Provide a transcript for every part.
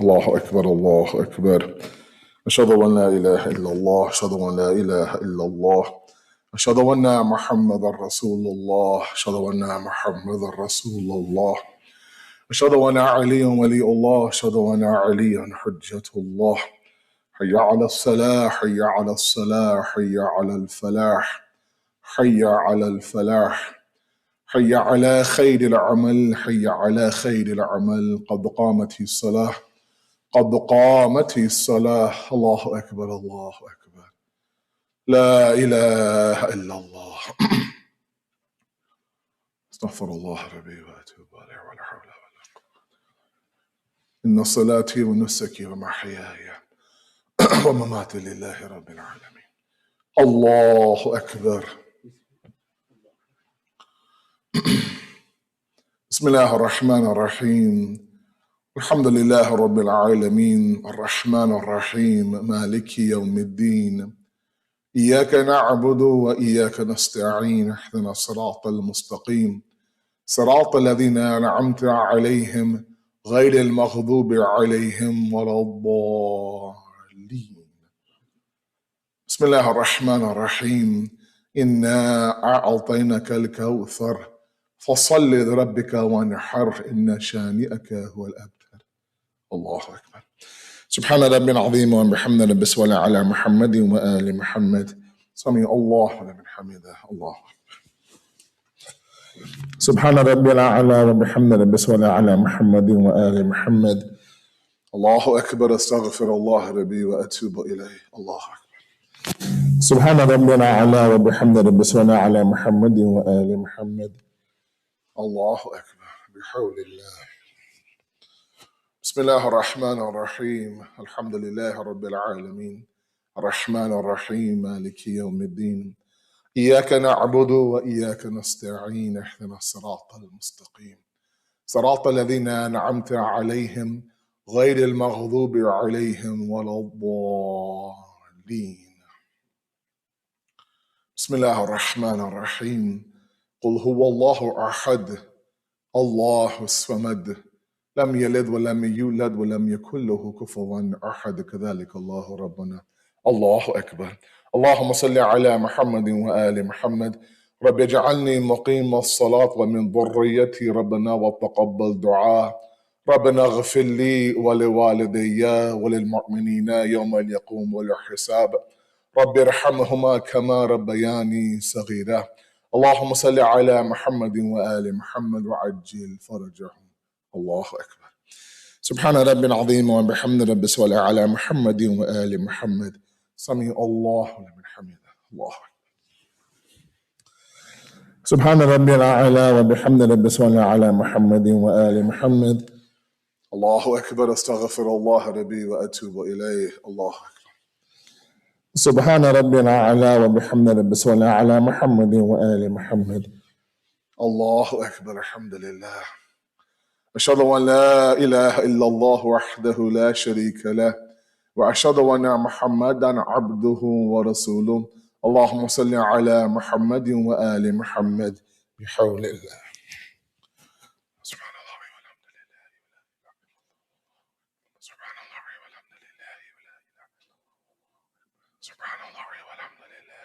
الله أكبر الله أكبر. أشهد أن لا إله إلا الله، أشهد أن لا إله إلا الله، أشهد أن محمد رسول الله، أشهد أن محمد رسول الله، أشهد أن عليا ولي الله، أشهد أن عليا حجة الله. حي على الصلاة، حي على الصلاة، حي على الفلاح، حي على الفلاح، حي على خير العمل، حي على خير العمل. قد قامت الصلاة، قد قامت الصلاة. الله أكبر الله أكبر. لا إله إلا الله. استغفر الله ربي وأتوب إليه ولا حول ولا قوة. إن صلاتي ونسكي ومحياي ومماتي لله رب العالمين. الله أكبر. بسم الله الرحمن الرحيم. الحمد لله رب العالمين، الرحمن الرحيم، مالك يوم الدين. إياك نعبد وإياك نستعين، اهدنا الصراط المستقيم، صراط الذين أنعمت عليهم غير المغضوب عليهم ولا الضالين. بسم الله الرحمن الرحيم. إنا أعطيناك الكوثر فصل لربك وانحر إن شانئك هو الأبتر. الله أكبر. سبحان ربي العظيم وبحمد ربي صل على محمد وآل محمد. سمع الله لمن حمده. الله أكبر. سبحان ربي الأعلى وبحمد ربي صل على محمد وآل محمد. الله أكبر. استغفر الله ربي وأتوب إليه. الله أكبر. سبحان ربي الأعلى وبحمد ربي صل على محمد وآل محمد. الله أكبر. بحول الله. بسم الله الرحمن الرحيم. الحمد لله رب العالمين، الرحمن الرحيم، مالك يوم الدين. إياك نعبد وإياك نستعين، اهدنا الصراط المستقيم، صراط الذين أنعمت عليهم غير المغضوب عليهم ولا الضالين. بسم الله الرحمن الرحيم. قل هو الله أحد الله الصمد لم يلد ولم يولد ولم يكن له كفوا أحد. كذلك الله ربنا. الله أكبر. اللهم صل على محمد وآل محمد. رب اجعلني مقيم الصلاة ومن ذريتي ربنا وتقبل دعاء. ربنا اغفر لي ولوالدي وللمؤمنين يوم يقوم الحساب. رب ارحمهما كما ربياني صغيرا. اللهم صل على محمد وآل محمد وعجل فرجهم. الله أكبر. سبحان ربي العظيم وبحمد ربي صل على محمد وآل محمد. سمع الله لمن حمده. الله أكبر. سبحان ربي الأعلى وبحمد ربي صل على محمد وآل محمد. الله أكبر. استغفر الله ربي وأتوب إليه. الله أكبر. سبحان ربي الأعلى وبحمد ربي صل على محمد وآل محمد. الله أكبر. الحمد لله. أشهد أن لا إله إلا الله وحده لا شريك له، وأشهد أن محمدا عبده ورسوله. اللهم صل على محمد وآل محمد بحول الله. سبحان الله والحمد لله. سبحان الله والحمد لله. سبحان الله والحمد لله.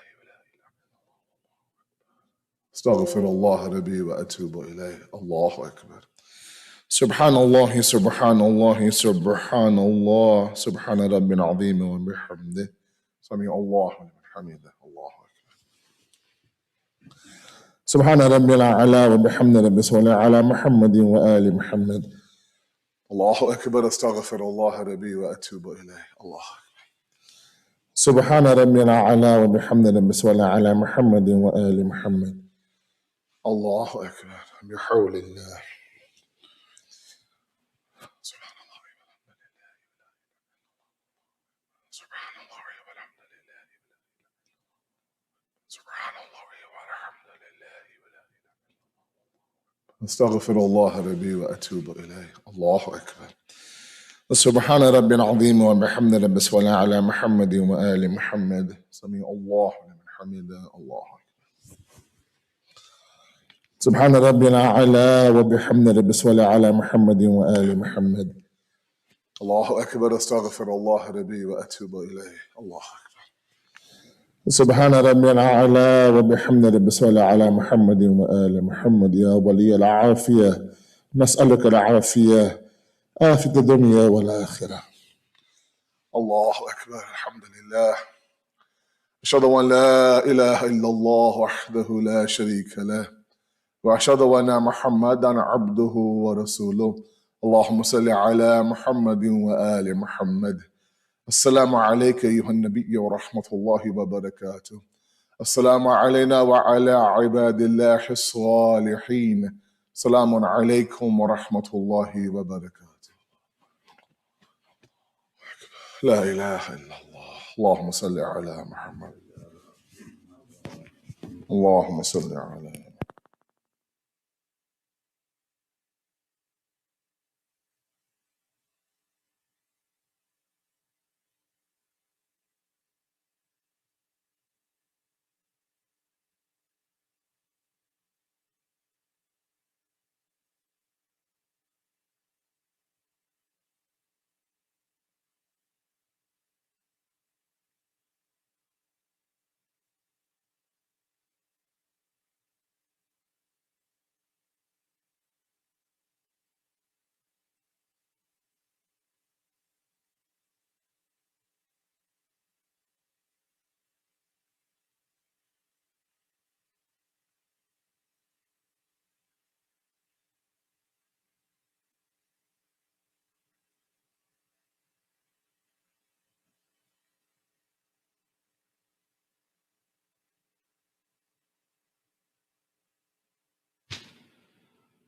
استغفر الله ربي وأتوب إليه. الله أكبر. سبحان الله سبحان الله سبحان الله. سبحان ربي العظيم وبحمده. سمع الله لمن حمده. الله أكبر. سبحان ربي الأعلى وبحمد ربي صل على محمد وآل محمد. الله أكبر. استغفر الله ربي وأتوب إليه. الله أكبر. سبحان ربي الأعلى وبحمد ربي صل على محمد وآل محمد. الله أكبر. بحول الله. استغفر الله ربي وأتوب إليه. الله أكبر. سبحان ربي العظيم وبحمد ربي صل على محمد وآل محمد. سمع الله لمن حمده. الله أكبر. سبحان ربي الأعلى وبحمد ربي صل على محمد وآل محمد. الله أكبر. أستغفر الله ربي وأتوب إليه. الله أكبر. سبحان ربي الأعلى وبحمد ربي صل على محمد وآل محمد يا ولي العافية. نسألك العافية آفة الدنيا والآخرة. الله أكبر. الحمد لله. أشهد أن لا إله إلا الله وحده لا شريك له وأشهد أن محمدا عبده ورسوله. اللهم صل على محمد وآل محمد. السلام عليك أيها النبي ورحمة الله وبركاته. السلام علينا وعلى عباد الله الصالحين. السلام عليكم ورحمة الله وبركاته. لا إله إلا الله. اللهم صل على محمد. اللهم صل على محمد.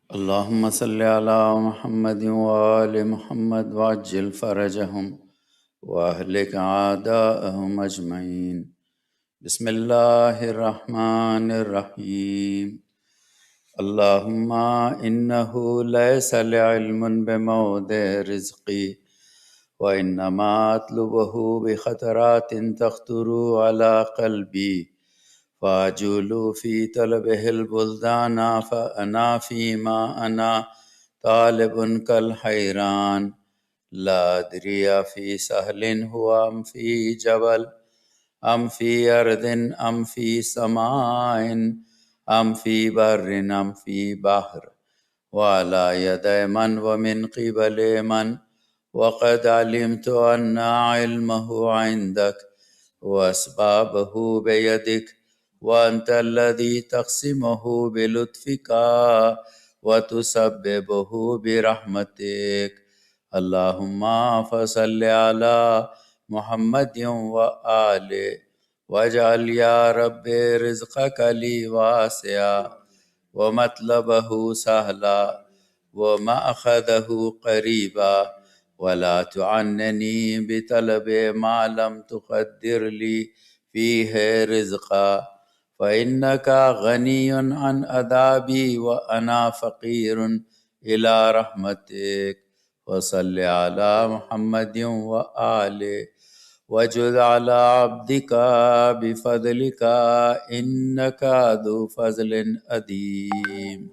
اللهم صل على محمد وآل محمد وعجل فرجهم وأهلك أعداءهم أجمعين. بسم الله الرحمن الرحيم. اللهم إنه ليس لعلم بموضع رزقي وإنما أطلبه بخطرات تخطر على قلبي فأجول في طلبه البلدان فأنا فيما أنا طالب كالحيران لا أدري في سهل هو أم في جبل أم في أرض أم في سماء أم في بر أم في بحر وعلى يد من ومن قبل من وقد علمت أن علمه عندك وأسبابه بيدك وأنت الذي تقسمه بلطفك وتسببه برحمتك. اللهم فصل على محمد وآله واجعل يا رب رزقك لي واسعا ومطلبه سهلا ومأخذه قريبا ولا تعنني بطلب ما لم تقدر لي فيه رزقا فإنك غني عن عذابي وأنا فقير إلى رحمتك. وصل على محمد وآله وجد على عبدك بفضلك إنك ذو فضل أديم.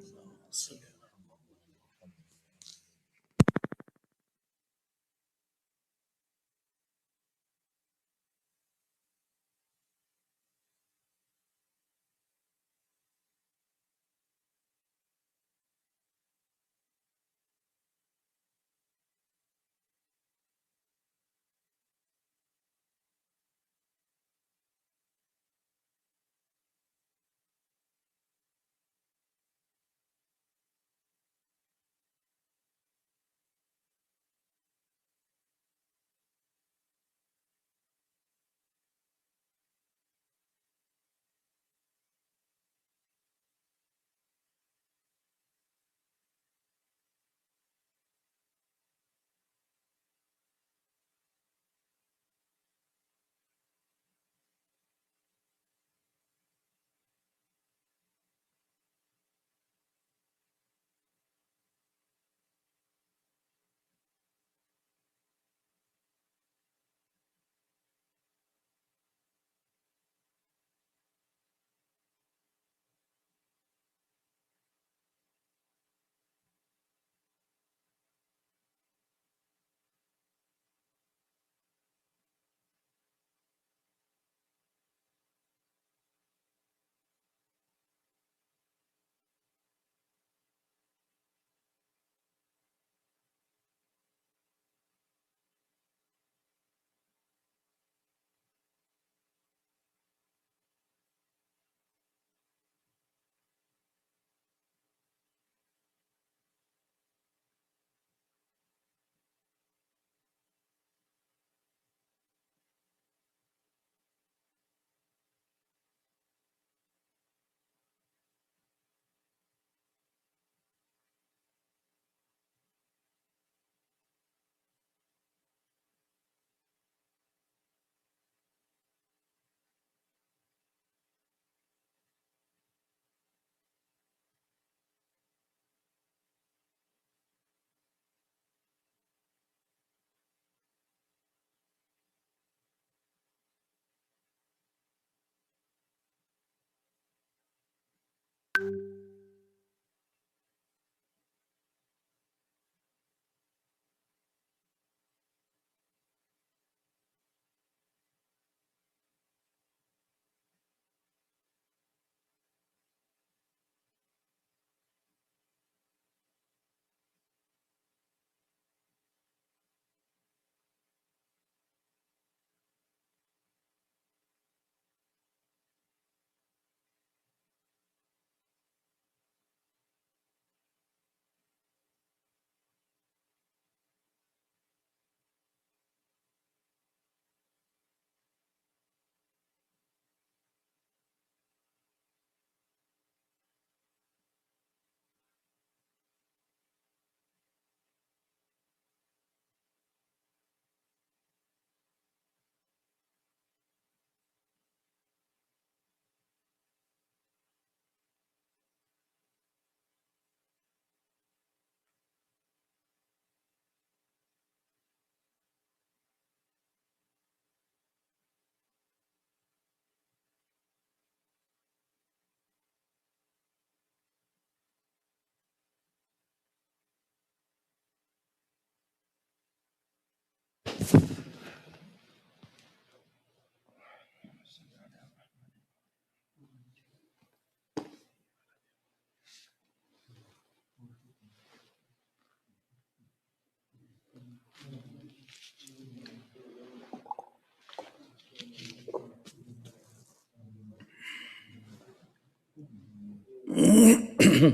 لا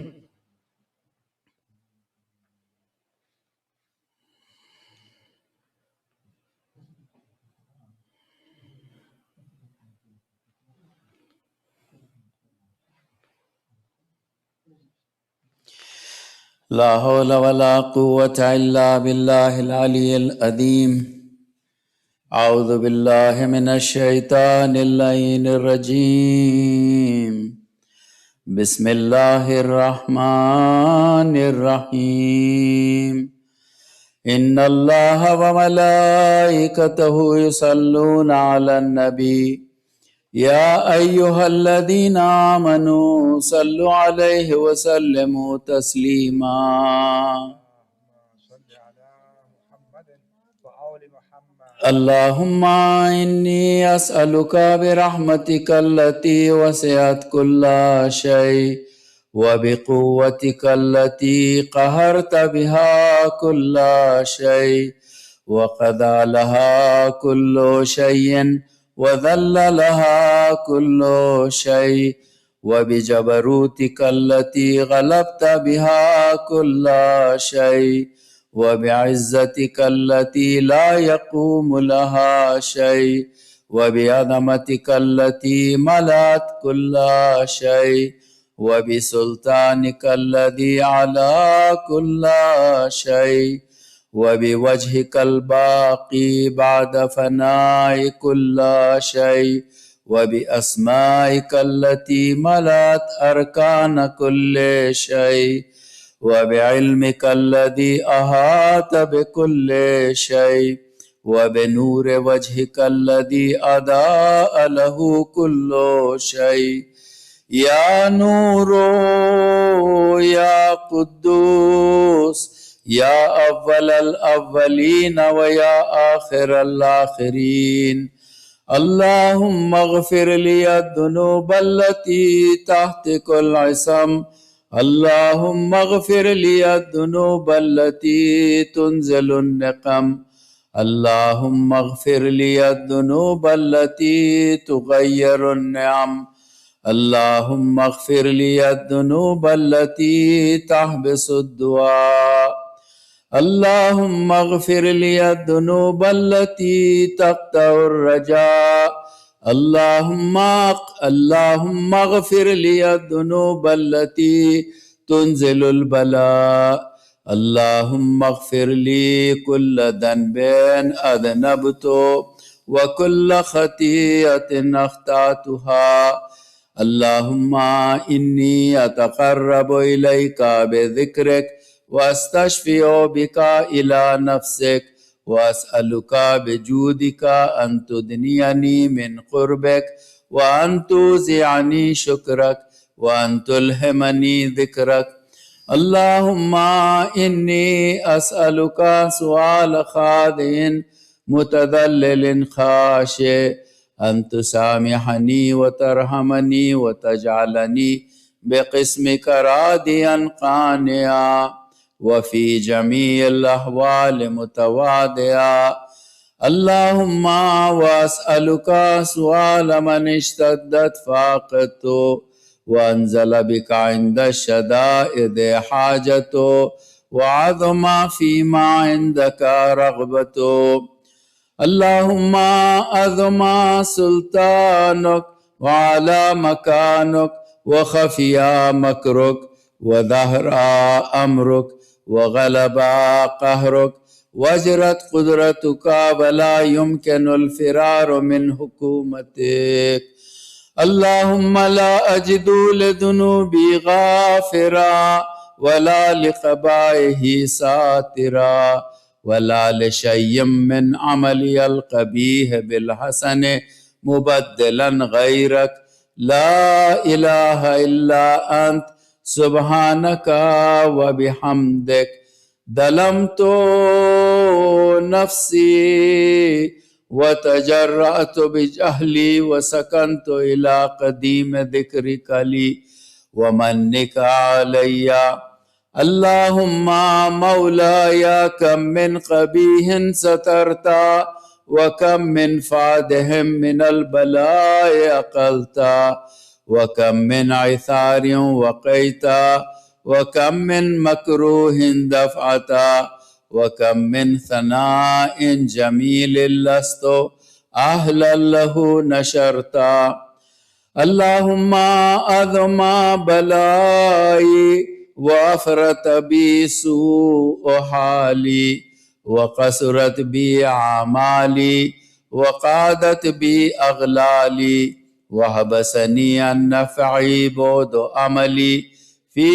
حول ولا قوة إلا بالله العلي العظيم. أعوذ بالله من الشيطان اللعين الرجيم. بسم الله الرحمن الرحيم. إن الله وملائكته يصلون على النبي يا أيها الذين آمنوا صلوا عليه وسلموا تسليما. اللهم إني أسألك برحمتك التي وسعت كل شيء وبقوتك التي قهرت بها كل شيء وقضى لها كل شيء وذل لها كل شيء وبجبروتك التي غلبت بها كل شيء وبعزتك التي لا يقوم لها شيء وبعظمتك التي ملأت كل شيء وبسلطانك الذي على كل شيء وبوجهك الباقي بعد فناء كل شيء وبأسمائك التي ملأت أركان كل شيء وبعلمك الذي أحاط بكل شيء وبنور وجهك الذي أضاء له كل شيء. يا نور يا قدوس يا أول الأولين ويا آخر الآخرين. اللهم اغفر لي الذنوب التي تحت كل عصم. اللهم اغفر لي الذنوب التي تنزل النقم. اللهم اغفر لي الذنوب التي تغير النعم. اللهم اغفر لي الذنوب التي تحبس الدعاء. اللهم اغفر لي الذنوب التي تقطع الرجاء. اللهم اغفر لي الذنوب التي تنزل البلاء. اللهم اغفر لي كل ذنب أذنبت وكل خطيئة أخطأتها. اللهم إني أتقرب إليك بذكرك وأستشفع بك إلى نفسك وأسألك بجودك أن تدنيني من قربك وأن توزعني شكرك وأن تلهمني ذكرك. اللهم إني أسألك سؤال خاضع متذلل خاشع أن تسامحني وترحمني وتجعلني بقسمك راضيا قانعا وفي جميع الأحوال متواضعا. اللهم وأسألك سؤال من اشتدت فاقته وأنزل بك عند الشدائد حاجته وعظم فيما عندك رغبته. اللهم أعظم سلطانك وعلى مكانك وخفي مكرك وظهر أمرك وغلب قهرك وجرت قدرتك ولا يمكن الفرار من حكومتك. اللهم لا أجد لذنوبي غافرا ولا لقبائه ساترا ولا لشيء من عملي القبيح بالحسن مبدلا غيرك. لا إله إلا أنت سبحانك وبحمدك. ظلمت نفسي وتجرأت بجهلي وسكنت إلى قديم ذكرك لي ومنك علي. اللهم مولاي كم من قبيح سترت وكم من فادهم من البلاء أقلت وكم من عثار وقيتا وكم من مكروه دفعتا وكم من ثناء جميل لست أهلا له نشرتا اللهم أذم بلائي وأفرت بي سوء حالي وقصرت بي أعمالي وقادت بي أغلالي وحبسني النفع بعد عملي في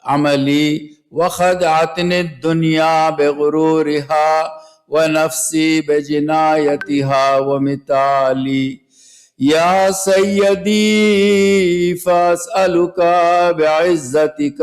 عملي وخدعتني الدنيا بغرورها ونفسي بجنايتها ومثالي يا سيدي فأسألك بعزتك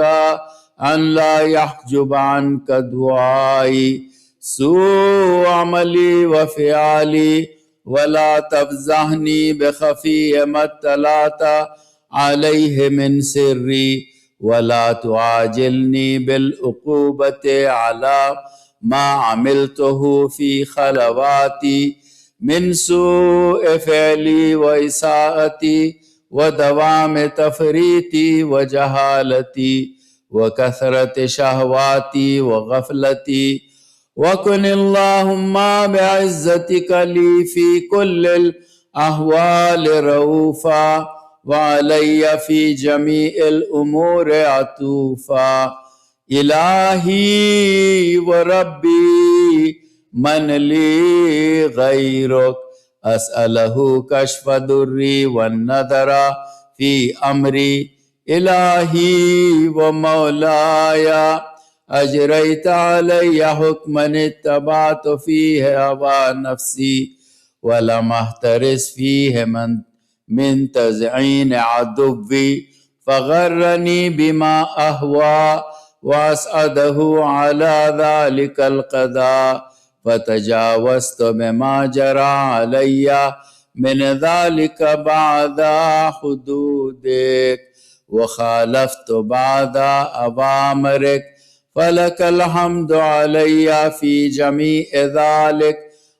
أن لا يحجب عنك دعائي سوء عملي وفعالي ولا تفزعني بخفي ما اطلعت عليه من سري ولا تعاجلني بالعقوبة على ما عملته في خلواتي من سوء فعلي وإساءتي ودوام تفريطي وجهالتي وكثرة شهواتي وغفلتي وكن اللهم بعزتك لي في كل الأحوال رؤوفا وعلي في جميع الأمور عطوفا إلهي وربي من لي غيرك أسأله كشف ضري والنذر في أمري إلهي ومولاي أجريت علي حكما اتبعت فيه هوى نفسي ولم أحترس فيه من تزعين عدوي فغرني بما أهوى وأسعده على ذلك القضاء فتجاوزت بما جرى علي من ذلك بعد حدودك وخالفت بعد أوامرك فلك الحمد علي في جميع ذلك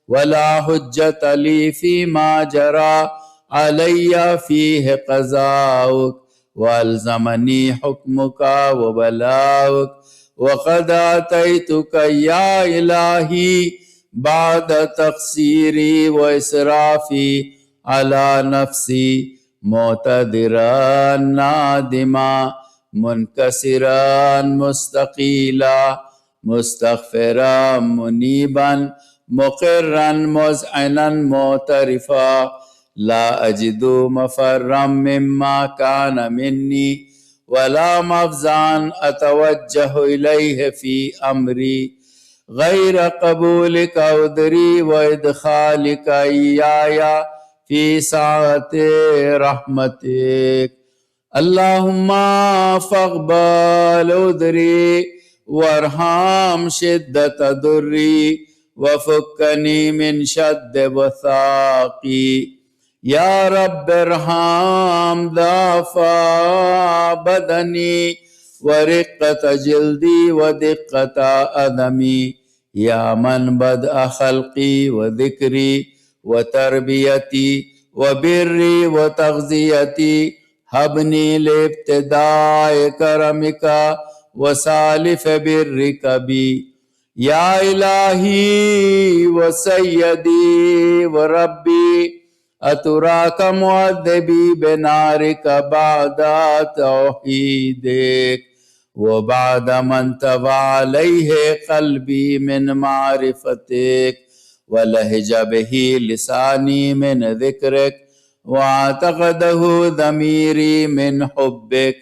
ولا حجة لي فيما جرى علي فيه قضاؤك والزمني حكمك وبلاؤك وقد أتيتك يا إلهي بعد تقصيري وإسرافي على نفسي معتذرا نادما منكسرا مستقيلا مستغفرا منيبا مقرا مذعنا معترفا لا أجد مفرا مما كان مني ولا مفزعا أتوجه إليه في أمري غير قبولك عذري وإدخالك إياي في سعة رحمتك اللهم فاقبل عذري وارحم شدة ضري وفكني من شد وثاقي يا رب ارحم ضعف بدني ورقة جلدي ودقة أدمي يا من بدأ خلقي وذكري وتربيتي وبري وتغذيتي هبني لابتداء كرمك وسالف برك بي يا إلهي وسيدي وربي أتراك معذبي بنارك بعد توحيدك وبعد ما انتبه عليه قلبي من معرفتك ولهج به لساني من ذكرك واعتقده ضميري من حبك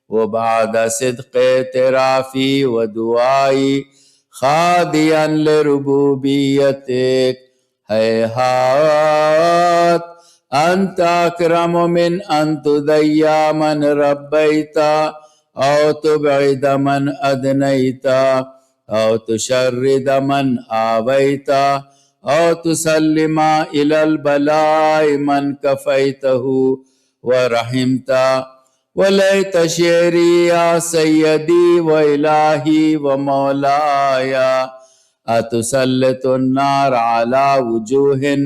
وبعد صدق اعترافي ودعائي خاضيا لربوبيتك هيهات أنت أكرم من أن تضيع من ربيت أو تبعد من أدنيت أو تشرد من آويت أو تسلم إلى البلاء من كفيته ورحمت وليت شعري يا سيدي وإلهي ومولاي أتسلط النار على وجوه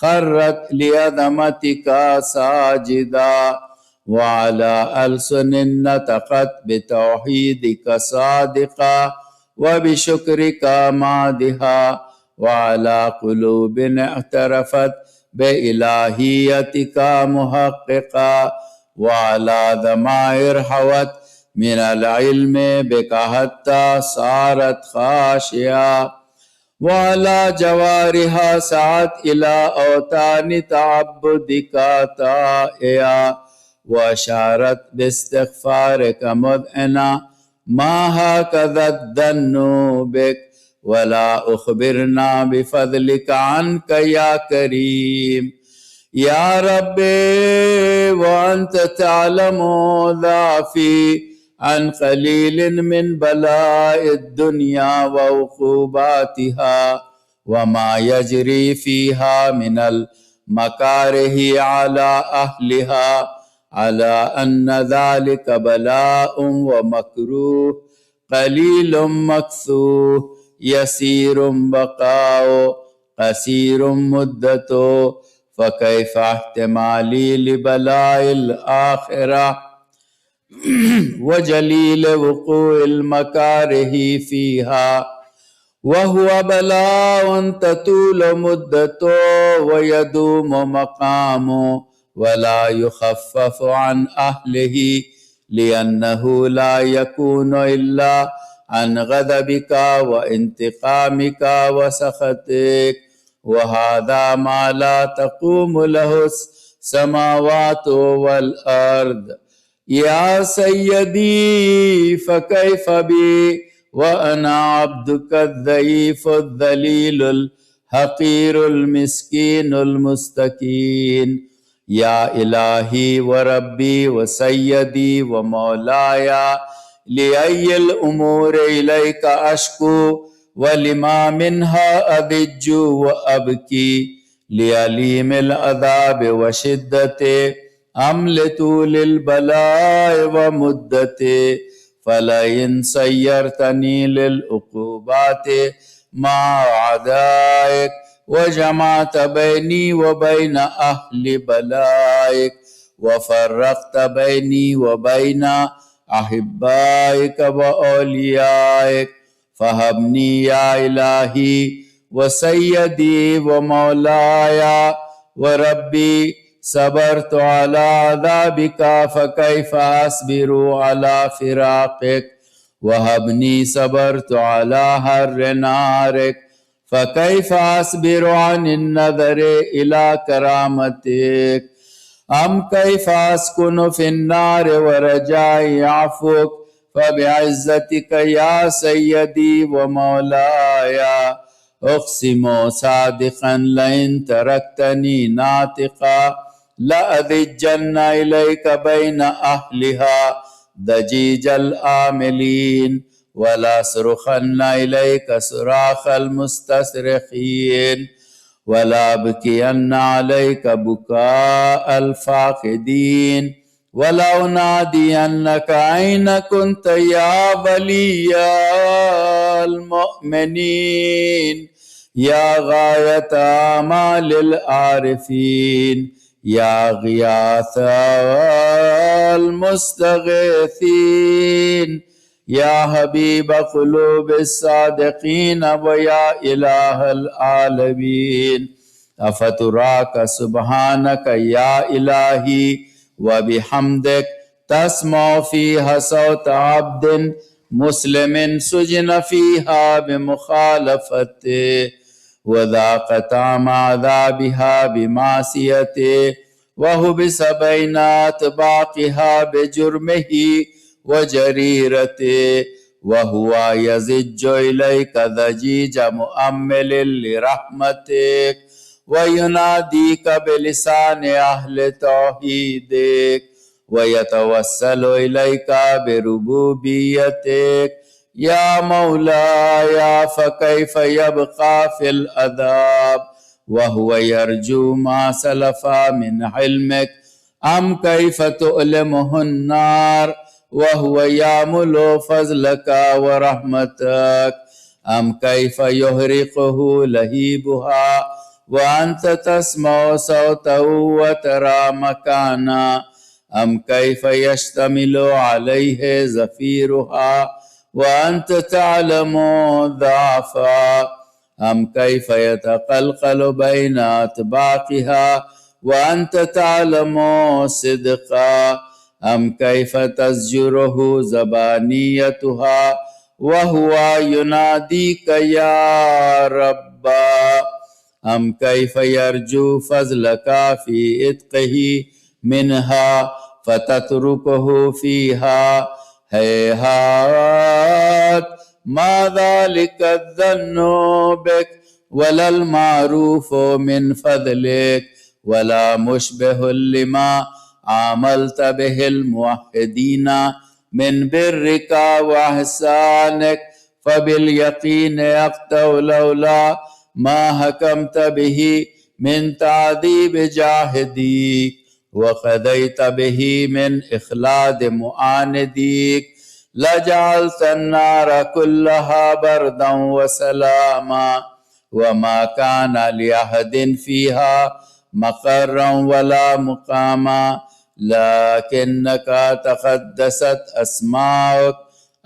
خرت لعظمتك ساجدا وعلى ألسن نطقت بتوحيدك صادقا وبشكرك مادحا وعلى قلوب اعترفت بإلهيتك محققا وعلى ضمائر حوت من العلم بك حتى صارت خاشعة وعلى جوارها سعت إلى أوطان تعبدك طائعة وأشارت باستغفارك مذعنا ما هكذا الظن بك ولا أخبرنا بفضلك عنك يا كريم يا ربي وأنت تعلم ضعفي عن قليل من بلاء الدنيا وعقوباتها وما يجري فيها من المكاره على أهلها على أن ذلك بلاء ومكروه قليل مكثوه يسير بقاؤه قصير مدته فكيف احتمالي لبلاء الآخرة وجليل وقوع المكاره فيها وهو بلاء تطول مدته ويدوم مقامه ولا يخفف عن أهله لأنه لا يكون إلا عن غضبك وانتقامك وسخطك وهذا ما لا تقوم له السماوات والأرض يا سيدي فكيف بي وأنا عبدك الضعيف الذليل الحقير المسكين المستكين يا إلهي وربي وسيدي ومولاي لأي الأمور إليك أشكو ولما منها أضج وأبكي لأليم العذاب وشدته أم لطول البلاء ومدته فلئن سيرتني للعقوبات مع أعدائك وجمعت بيني وبين أهل بلائك وفرقت بيني وبين أحبائك وأوليائك فهبني يا إلهي وسيدي ومولاي وربي صبرت على عذابك فكيف أصبر على فراقك وهبني صبرت على حر نارك فكيف أصبر عن النظر إلى كرامتك أم كيف أسكن في النار ورجائي عفوك فبعزتك يا سيدي ومولاي أقسم صادقا لئن تركتني ناطقا لأذجن إليك بين أهلها ضجيج الآملين ولا صرخن إليك صراخ المستصرخين ولا بكين عليك بكاء الفاقدين ولو نادينك أين كنت يا ولي المؤمنين يا غاية آمال العارفين يا غياث المستغيثين يا حبيب قلوب الصادقين ويا إله العالمين أفتراك سبحانك يا إلهي وبحمدك تسمع فيها صوت عبد مسلم سجن فيها بمخالفته وذاق طعم عذابها بمعصيته وحبس بين أطباقها بجرمه وجريرته وهو يزج إليك ضجيج مؤمل لرحمتك ويناديك بلسان أهل توحيدك ويتوسل إليك بربوبيتك يا مولاي فكيف يبقى في العذاب وهو يرجو ما سلف من حلمك أم كيف تؤلمه النار وهو يعمل فضلك ورحمتك أم كيف يهرقه لهيبها وأنت تسمع صوته وترى مكانا أم كيف يشتمل عليه زفيرها وأنت تعلم ضعفا أم كيف يتقلقل بين أطباقها وأنت تعلم صدقا أم كيف تزجره زبانيتها وهو يناديك يا رب أم كيف يرجو فضلك في إتقه منها فتتركه فيها هيهات ما ذلك الظن بك ولا المعروف من فضلك ولا مشبه لما عاملت به الموحدين من برك وإحسانك فباليقين يقطع لولا ما حكمت به من تعذيب جاهديك وقضيت به من إخلاد معانديك لجعلت النار كلها بردا وسلاما وما كان لأحد فيها مقرا ولا مقاما لكنك تقدست أسماؤك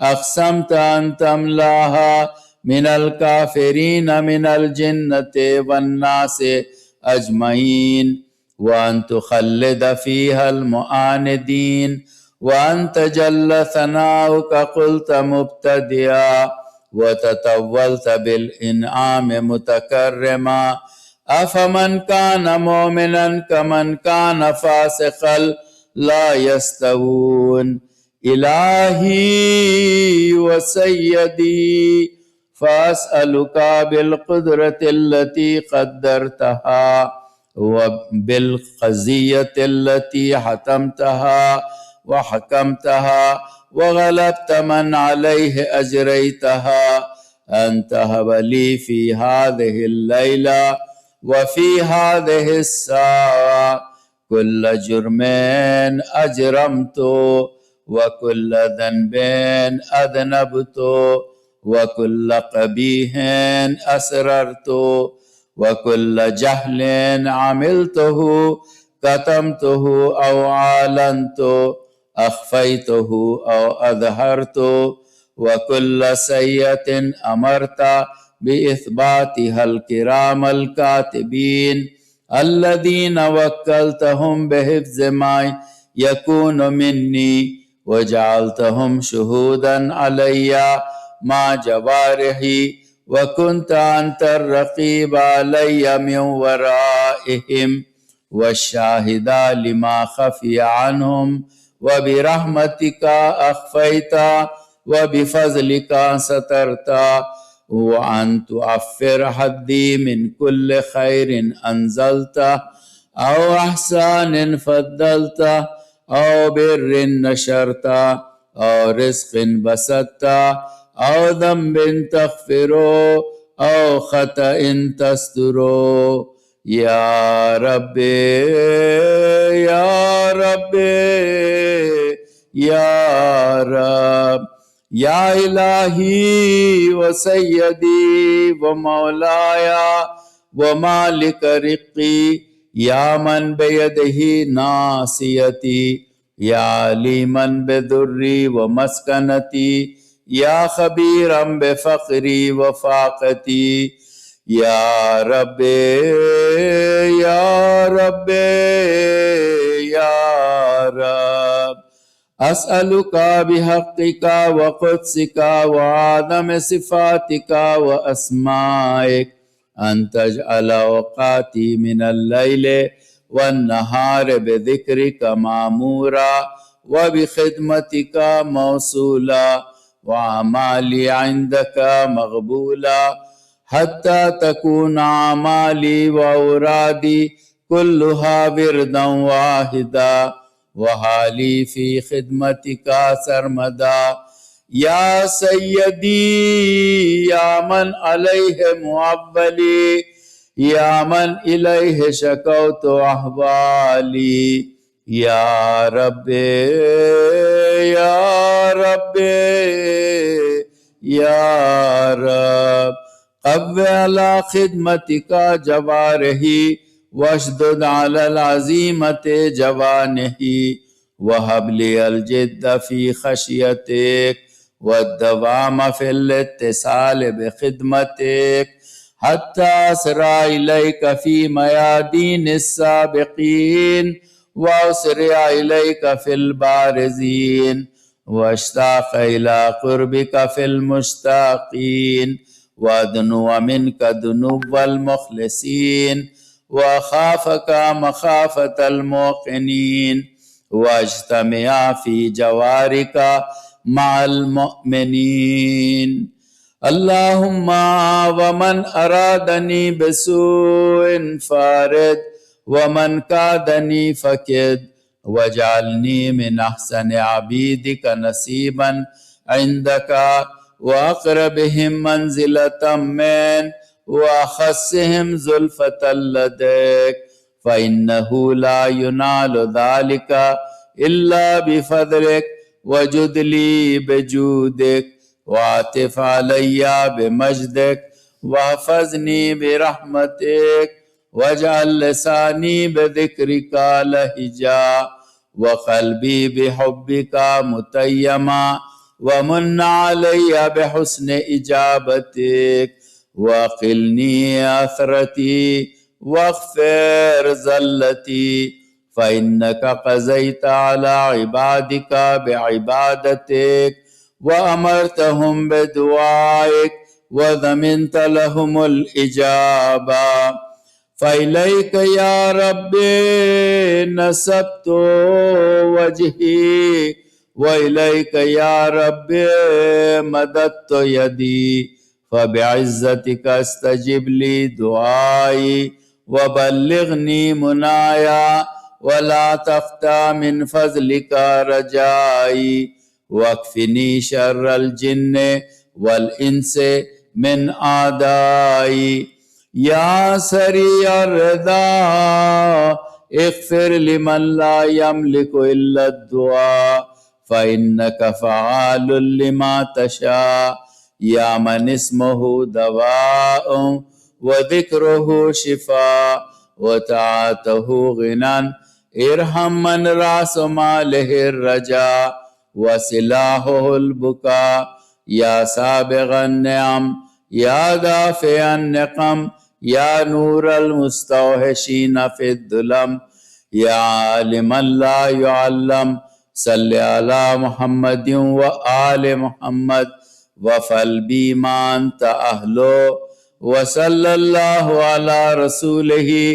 أقسمت أن تملاها من الكافرين من الجنة والناس أجمعين وأن تخلد فيها المعاندين وأن تجل ثناؤك قلت مبتدئا وتطولت بالإنعام متكرما أفمن كان مؤمنا كمن كان فاسقا لا يستوون إلهي وسيدي فأسألك بالقدرة التي قدرتها وبالقضية التي حتمتها وحكمتها وغلبت من عليه أجريتها أن تهب لي في هذه الليلة وفي هذه الساعة كل جرم أجرمت وكل ذنب أذنبت وكل قبيح أسررت وكل جهل عملته كتمته أو عالنت أخفيته أو أظهرت وكل سيئة أمرت بإثباتها الكرام الكاتبين الذين وكلتهم بحفظ ما يكون مني وجعلتهم شهودا علي مع جوارحي وكنت أنت الرقيب علي من ورائهم والشاهد لما خفي عنهم وبرحمتك أخفيت وبفضلك سترت وأن تعفر حدي من كل خير أنزلته أو إحسان فضلته أو بر نشرته أو رزق بسطته أو ذنب تغفره أو خطأ تستره يا ربي يا ربي يا رب يا إلهي وسيدي ومولاي ومالك رقي يا من بيده ناصيتي يا عليما بذري ومسكنتي يا خبيرا بفقري وفاقتي يا ربي يا ربي يا رب أسألك بحقك وقدسك وعظم صفاتك وأسمائك أن تجعل أوقاتي من الليل والنهار بذكرك معمورا وبخدمتك موصولا وأعمالي عندك مقبولا حتى تكون أعمالي وأورادي كلها وردا واحدا وحالي في خدمتك سرمدا يا سيدي يا من عليه معولي يا من إليه شكوت أحوالي يا ربي يا ربي يا رب अब अला खिदमतिका जवारही वशदुद अलल अज़ीमत जवानही वहबली अल जिद्द फी खशियतिक वद्दवाम फिल इत्तिसाल बिखिदमतिक हत्ता असरा इलैक फी मयादीन अस्साबिकीन वअसरा इलैक फिल बारिज़ीन वअश्ताक़ इला क़ुर्बिक फिल मुश्ताक़ीन वअदनुअ मिनका दुनुव्वल मुख़लिसीन वअख़ाफ़क मख़ाफ़तल मुक़िनीन वअज्तमिअ फी जवारिका मअल मुअमिनीन। अल्लाहुम्मा वमन अरादनी बिसूइन फारिद वमन कादनी फकिद वजालनी मिन अहसन अबीदिका नसीबन इंदका व अक़रबिहिम मंज़िलतम मिन व अख़स्सिहिम ज़ुल्फ़तल लदैक फ़इन्नहु ला युनालु ज़ालिका इल्ला बिफ़ज़लिक वजुदली बिजूदिक वातिफ़ अलैया बिमजदिक वहफ़ज़नी बिरहमतिक वजअल लिसानी बिज़िक्रिका लहिजा वक़ल्बी बिहुब्बिका मुतय्यमा वमुन्न अलैया बिहुस्नि इजाबतिक वक़िलनी असरती वग़फ़िर ज़ल्लती फ़इन्नका क़ज़ैत अला इबादिका बिइबादतिक वअमरतहुम बिदुआइक वज़मिनत लहुमुल इजाबा फ़इलैक या रब्बी नसब्तु वजही वइलैक या रब्बी मददतु यदी फ़बिइज़्ज़तिका अस्तजिब ली दुआई वबल्लिग़नी मुनाया वला तख़्ता मिन फ़ज़लिका रजाई वक्फ़िनी शर्रल जिन्न वल इंसे मिन आदाई या सरीअ रिदा इग़फ़िर लिमन ला यमलिकु इल्ला दुआ फ़इन्नका फ़आलुल लिमा तशा या मन इस्मुहु दवाउ व ज़िक्रुहु शिफ़ा व ताअतुहु गिनन इरहम मन रासु मालिहिर रजा व सिलाहुल बुका या साबिग़न निअम या दाफ़िअन निक़म या नूरल मुस्तौहिशीन फ़िद्दुलम या आलिमन ला युअल्लम सल्लि अला मुहम्मदिन व आलि मुहम्मद वफ़ल बीमा अन्त अहलो व सल्लल्लाहु अला रसूलिही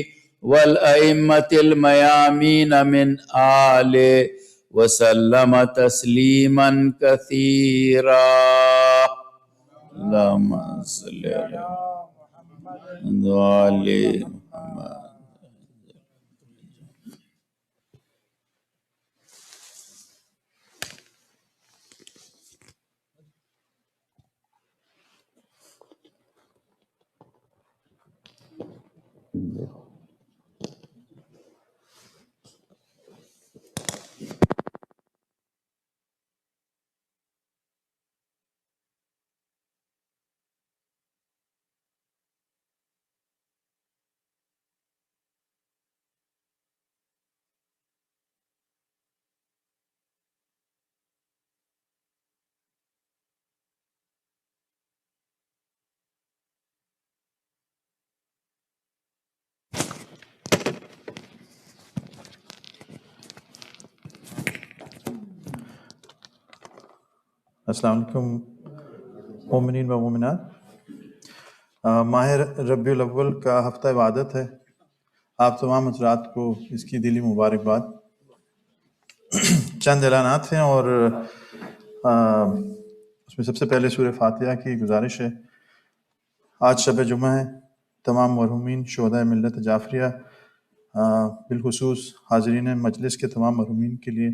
वल अइम्मतिल मयामीन मिन आले वसल्लम तस्लीमन कसीरा। अल्लाहुम्मा सल्लि अला मुहम्मद व आलि मुहम्मद। अस्सलाम वालेकुम मोमिनीन व मोमिनात। माह रबीउल अव्वल का हफ्ता इबादत है। आप तमाम हज़रात को इसकी दिली मुबारकबाद। चंद ऐलानात हैं और उसमें सबसे पहले सूरह फातिहा की गुजारिश है। आज शब जुमा है। तमाम मरहूमीन शुहदाए मिल्लत जाफरिया बिलखुसूस हाज़रीन मजलिस के तमाम मरहूमीन के लिए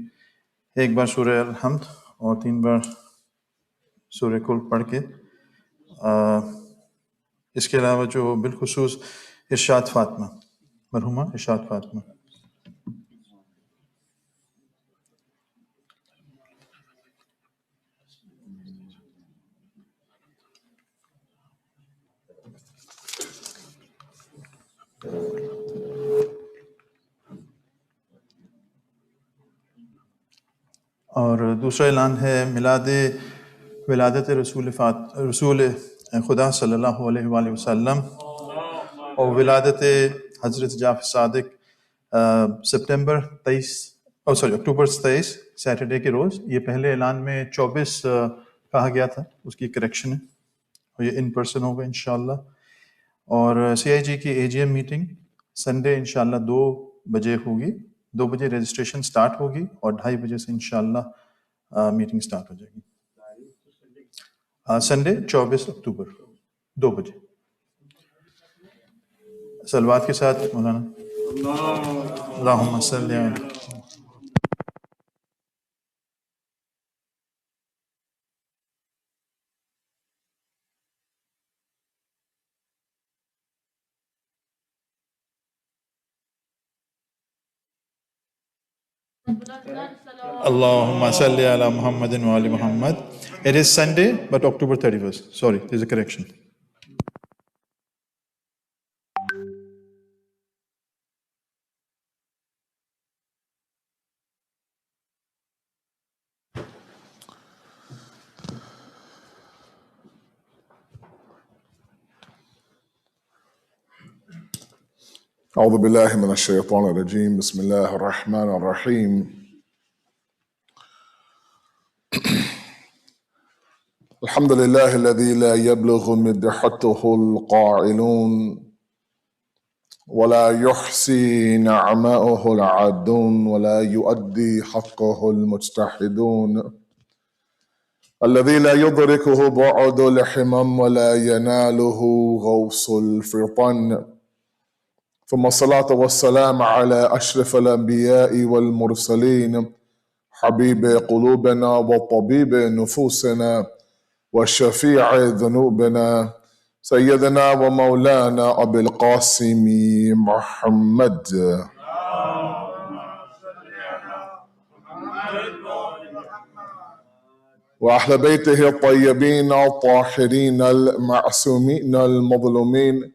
एक बार सूरह अल-हम्द और 3 बार सूरह कुल पढ़ के इसके अलावा जो बिलखुसूस इरशाद फ़ातिमा मरहुमा इरशाद फ़ातिमा और दूसरा ऐलान है विलादत रसूल खुदा सल्लल्लाहु अलैहि वसल्लम और विलादत हज़रत जाफ़र सादिक अक्टूबर 23 सैटरडे के रोज़। ये पहले ऐलान में 24 कहा गया था, उसकी करेक्शन है और ये इन पर्सन होगा इंशाअल्लाह। और CIG की AGM मीटिंग संडे इंशाअल्लाह 2 बजे होगी। 2 बजे रजिस्ट्रेशन स्टार्ट होगी और 2:30 बजे से इंशाअल्लाह मीटिंग स्टार्ट हो जाएगी। संडे 24 अक्टूबर 2 बजे। सलवात के साथ मौलाना अल्लाहुम्मा सल्ली अला Allahumma salli ala Muhammadin wa ali Muhammad. It is Sunday, but October 31st. Sorry, there's a correction. أعوذ بالله من الشيطان الرجيم بسم الله الرحمن الرحيم الحمد لله الذي لا يبلغ مدحته القائلون ولا يحصي نعماءه العادون ولا يؤدي حقه المجتهدون الذي لا يدركه بعد الحمم ولا يناله غوص الفطن ثم الصلاة والسلام على أشرف الأنبياء والمرسلين حبيب قلوبنا وطبيب نفوسنا وشفيع ذنوبنا سيدنا ومولانا أبي القاسم محمد وأهل بيته الطيبين الطاهرين المعصومين المظلومين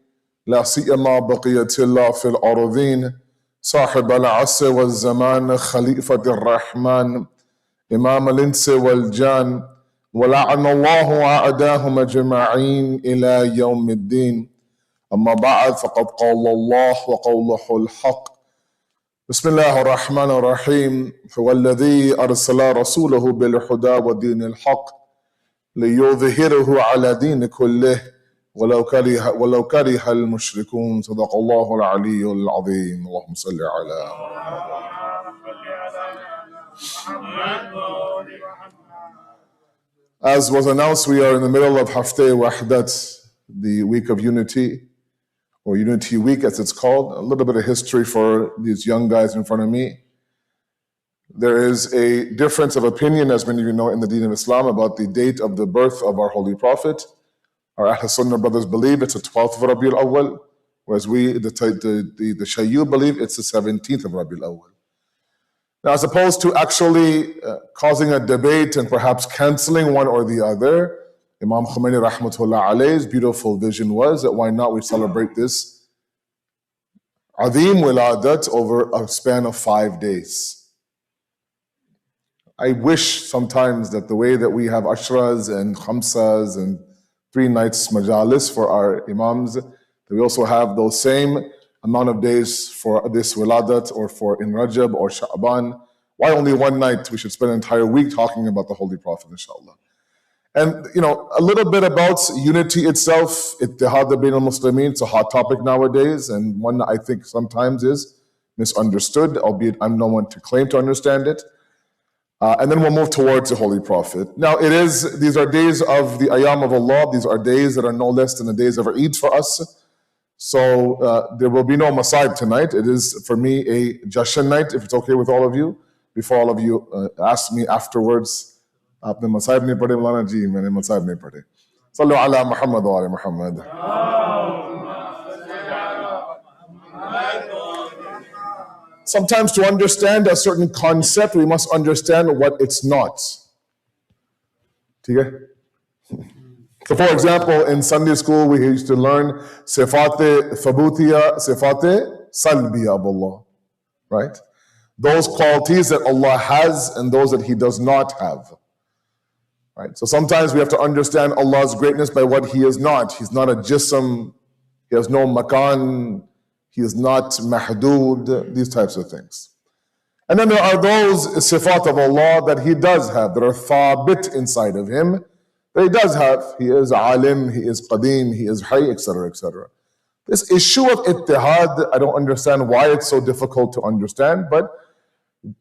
لا سيما بقية الله في الأرضين صاحب العصر والزمان خليفة الرحمن إمام الإنس والجان ولعن الله أعداهم أجمعين إلى يوم الدين أما بعد فقد قال الله وقوله الحق بسم الله الرحمن الرحيم هو الذي أرسل رسوله بالهدى ودين الحق ليظهره على دين كله ولو كره المشركون صدق الله العلي العظيم اللهم صل على As was announced, we are in the middle of Hafteh Wahdat, the week of unity, or Unity Week as it's called. A little bit of history for these young guys in front of me. There is a difference of opinion, as many of you know, in the Deen of Islam about the date of the birth of our Holy Prophet. Our Ahl Sunnah brothers believe it's the 12th of Rabiul Awwal, whereas we, the Shayyu, believe it's the 17th of Rabiul Awwal. Now, as opposed to actually causing a debate and perhaps canceling one or the other, Imam Khomeini rahmatullah alayhi's beautiful vision was that why not we celebrate this Azim Wiladat over a span of 5 days. I wish sometimes that the way that we have ashras and khamsas and 3 nights majalis for our imams, that we also have those same amount of days for this wiladat or for in Rajab or Sha'ban. Why only one night? We should spend an entire week talking about the Holy Prophet, inshallah. And, you know, a little bit about unity itself, Ittihad bain al-Muslimin, it's a hot topic nowadays, and one that I think sometimes is misunderstood, albeit I'm no one to claim to understand it. And then we'll move towards the Holy Prophet. Now, these are days of the Ayam of Allah, these are days that are no less than the days of Eid for us. So there will be no Masaib tonight. It is, for me, a Jashan night, if it's okay with all of you. Before all of you ask me afterwards, आपने मसाइब नहीं पढ़े मौलाना जी मैंने मसाइब नहीं पढ़े सल्लु अला मुहम्मद व आले Muhammad Sometimes to understand a certain concept we must understand what it's not. ठीक है? So for example, in Sunday school we used to learn Sifat Thabutiya, Sifat Salbiya of Allah, right? those qualities that Allah has and those that He does not have. Right? So sometimes we have to understand Allah's greatness by what He is not. He's not a jism, He has no makan, He is not mahdood, these types of things. And then there are those sifat of Allah that He does have, that are thabit inside of Him, that He does have. He is alim, He is qadim, He is hayy, etc., etc. This issue of ittihad, I don't understand why it's so difficult to understand, but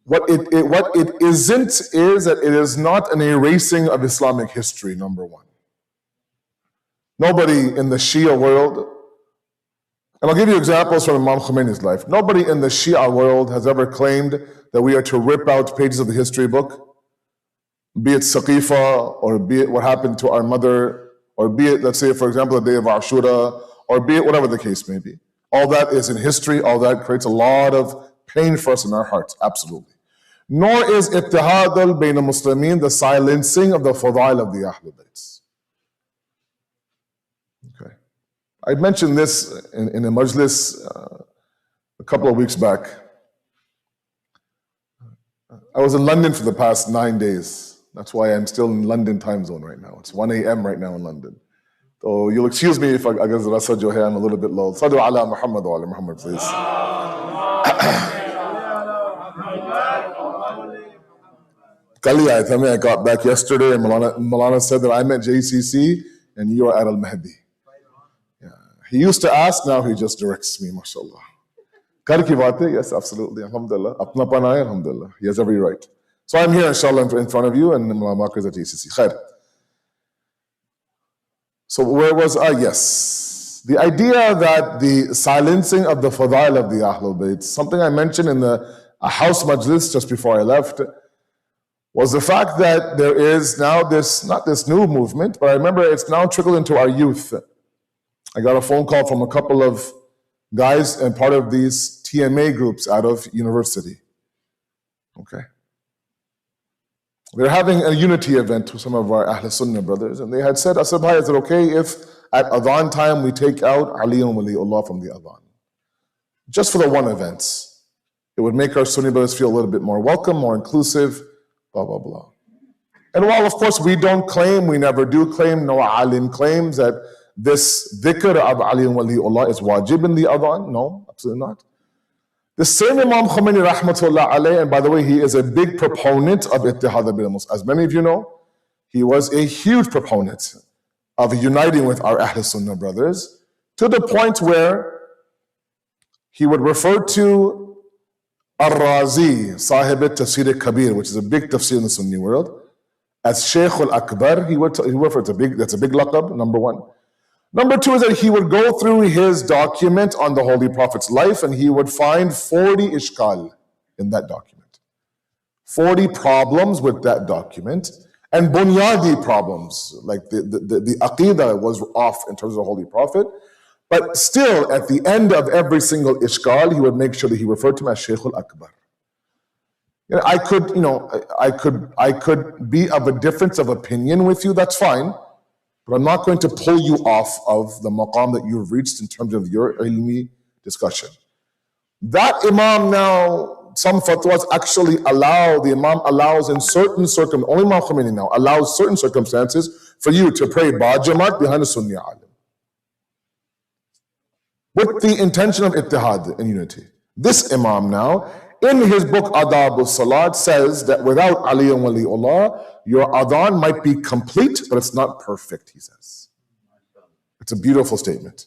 what it isn't is that it is not an erasing of Islamic history, number one. Nobody in the Shia world, and I'll give you examples from Imam Khomeini's life, nobody in the Shia world has ever claimed that we are to rip out pages of the history book, be it Saqifa, or be it what happened to our mother, or be it, let's say, for example, the day of Ashura, or be it whatever the case may be. All that is in history, all that creates a lot of pain for us in our hearts, absolutely. Nor is ittihad al-bayn al-Muslimin the silencing of the fadail of the Ahlul Bayt. Okay. I mentioned this in a majlis a couple of weeks back. I was in London for the past 9 days. That's why I'm still in London time zone right now. It's 1 a.m. right now in London. So you'll excuse me if I guess Asad here, I'm a little bit low. Sallu ala Muhammad wa ala Muhammad, please. I got back yesterday and Maulana said that I'm at JCC and you are at Al-Mahdi. Yeah. He used to ask, now he just directs me, mashallah. Kar ki baat hai? Yes, absolutely, alhamdulillah. Apna pan hai, alhamdulillah. He has every right. So I'm here, inshallah, in front of you, and Maulana Bakr is at JCC. Khair. So where was I? Yes. The idea that the silencing of the fadail of the Ahlul Bayt, something I mentioned in the house majlis just before I left, was the fact that there is now this, not this new movement, but I remember it's now trickled into our youth. I got a phone call from a couple of guys and part of these TMA groups out of university. Okay. They're having a unity event with some of our Ahl Sunnah brothers, and they had said, Asad bhai, is it okay if at Adhan time we take out Aliyun Waliullah from the Adhan? Just for the one event. It would make our Sunni brothers feel a little bit more welcome, more inclusive, blah, blah, blah. And while, of course, we don't claim, we never do claim, no alim claims that this dhikr of Aliyun Waliullah is wajib in the Adhan. No, absolutely not. The same Imam Khomeini rahmatullah alayh, and by the way, he is a big proponent of ittihad al-Muslimin. As many of you know, he was a huge proponent of uniting with our Ahl Sunnah brothers, to the point where he would refer to Ar-Razi, Sahib al-Tafsir al-Kabir, which is a big tafsir in the Sunni world, as Shaykh al-Akbar. He would refer to that's a big laqab, number one. Number two is that he would go through his document on the Holy Prophet's life and he would find 40 ishkal in that document. 40 problems with that document, and bunyadi problems, like the aqidah was off in terms of the Holy Prophet. But still, at the end of every single ishkal, he would make sure that he referred to him as Shaykh al-Akbar. You know, I could be of a difference of opinion with you, that's fine. But I'm not going to pull you off of the maqam that you've reached in terms of your ilmi discussion. That Imam now, some fatwas actually allow, the Imam allows in certain circumstances, only Imam Khomeini now allows certain circumstances for you to pray Ba'jamat behind a Sunni alim, with the intention of ittihad and unity. This Imam now, in his book Adab al-Salat, says that without Aliyun Waliullah, your adhan might be complete, but it's not perfect, he says. It's a beautiful statement.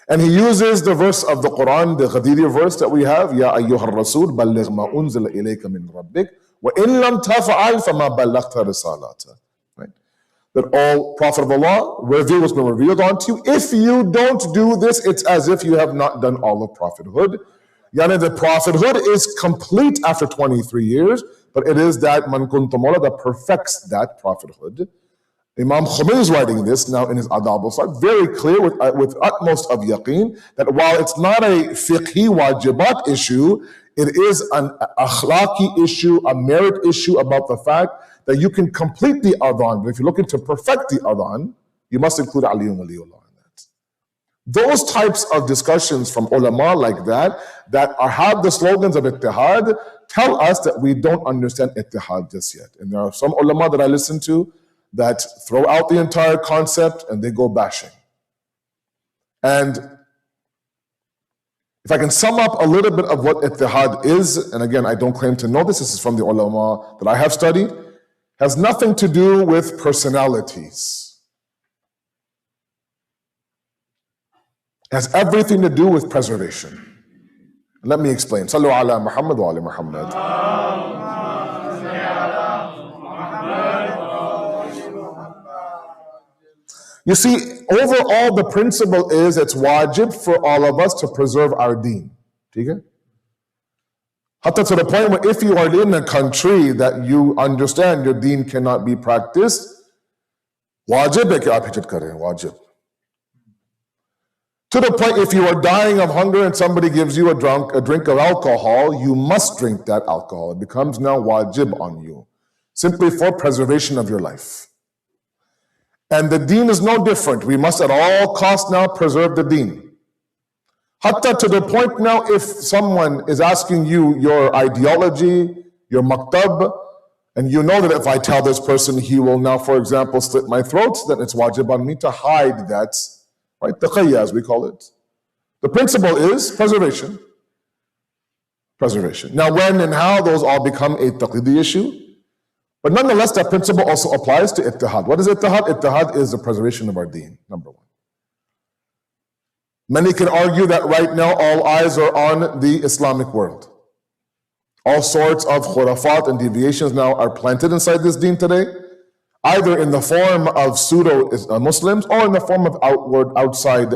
And he uses the verse of the Quran, the Ghadiri verse that we have, Ya ayyuhar rasul, balligh ma unzila ilayka min rabbik, wa in lam tafa'al fama ballaghta risalata. Right? That all Prophet of Allah, reveal what's been revealed onto you. If you don't do this, it's as if you have not done all of prophethood. Yani the prophethood is complete after 23 years, but it is that man kuntum mawla that perfects that prophethood. Imam Khomeini is writing this now in his Adab al-Salat, very clear with utmost of yaqeen, that while it's not a fiqhi wajibat issue, it is an akhlaqi issue, a merit issue about the fact that you can complete the adhan, but if you're looking to perfect the adhan, you must include Aliyun Waliullah. Those types of discussions from ulama like that have the slogans of ittihad, tell us that we don't understand ittihad just yet. And there are some ulama that I listen to that throw out the entire concept and they go bashing. And if I can sum up a little bit of what ittihad is, and again, I don't claim to know this is from the ulama that I have studied, has nothing to do with personalities. It has everything to do with preservation. Let me explain. Sallu ala Muhammad wa ali Muhammad. You see, overall, the principle is it's wajib for all of us to preserve our deen. Okay? Hatta to the point where if you are in a country that you understand your deen cannot be practiced, wajib hai ki aap hijrat kare, wajib. To the point, if you are dying of hunger and somebody gives you a drink of alcohol, you must drink that alcohol. It becomes now wajib on you, simply for preservation of your life. And the deen is no different. We must at all costs now preserve the deen. Hatta to the point now, if someone is asking you your ideology, your maktab, and you know that if I tell this person he will now, for example, slit my throat, then it's wajib on me to hide that. Right? Taqiyya, as we call it. The principle is preservation. Preservation. Now, when and how those all become a taqidi issue, but nonetheless, that principle also applies to ittihad. What is ittihad? Ittihad is the preservation of our deen, number one. Many can argue that right now all eyes are on the Islamic world. All sorts of khurafat and deviations now are planted inside this deen today, either in the form of pseudo-Muslims or in the form of outside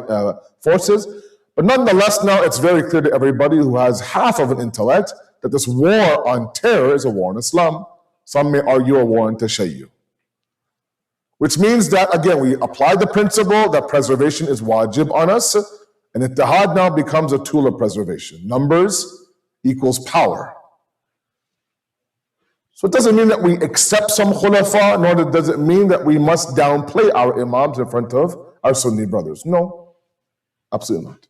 forces. But nonetheless, now it's very clear to everybody who has half of an intellect that this war on terror is a war on Islam. Some may argue a war on tashayyu. Which means that, again, we apply the principle that preservation is wajib on us, and ittihad now becomes a tool of preservation. Numbers equals power. So it doesn't mean that we accept some khulafa, nor does it mean that we must downplay our imams in front of our Sunni brothers. No, absolutely not.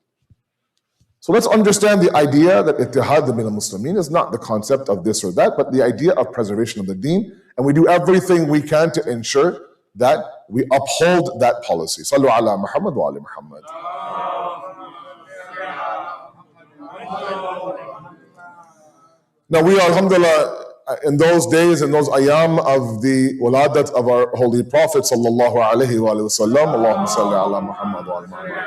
So let's understand the idea that ittihad bin al-Muslimin is not the concept of this or that, but the idea of preservation of the deen, and we do everything we can to ensure that we uphold that policy. Sallu ala Muhammad wa ali Muhammad. Now we are, alhamdulillah, in those days, in those ayam of the waladat of our Holy Prophet sallallahu alayhi wa sallam, Allahumma salli ala Muhammad wa ali Muhammad.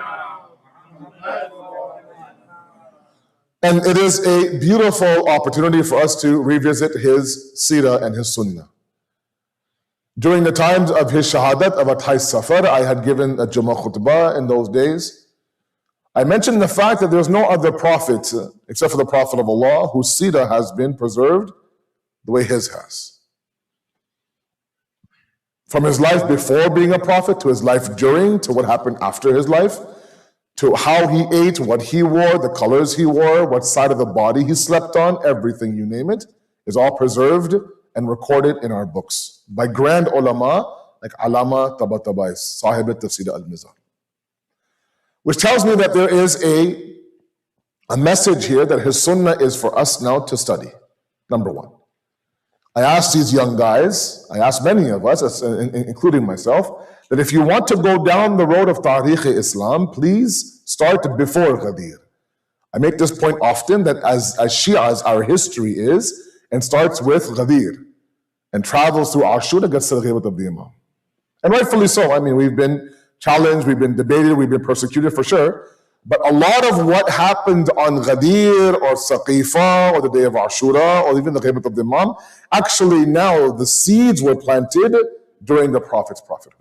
And it is a beautiful opportunity for us to revisit his seerah and his sunnah. During the times of his shahadat of Atay Safar, I had given a Jummah khutbah in those days. I mentioned the fact that there's no other prophet, except for the Prophet of Allah, whose seerah has been preserved the way his has. From his life before being a prophet, to his life during, to what happened after his life, to how he ate, what he wore, the colors he wore, what side of the body he slept on, everything, you name it, is all preserved and recorded in our books by grand ulama like Alama Tabatabais, Sahib al-Tafsir al-Mizan. Which tells me that there is a message here that his sunnah is for us now to study, number one. I asked these young guys, I asked many of us, including myself, that if you want to go down the road of Tariq-e-Islam, please start before Ghadir. I make this point often that as Shias, our history is, and starts with Ghadir, and travels through Ashura, gets to the Ghibat of the Imam. And rightfully so. I mean, we've been challenged, we've been debated, we've been persecuted for sure. But a lot of what happened on Ghadir or Saqifa or the day of Ashura or even the Ghibat of the Imam, actually now the seeds were planted during the Prophet's prophethood.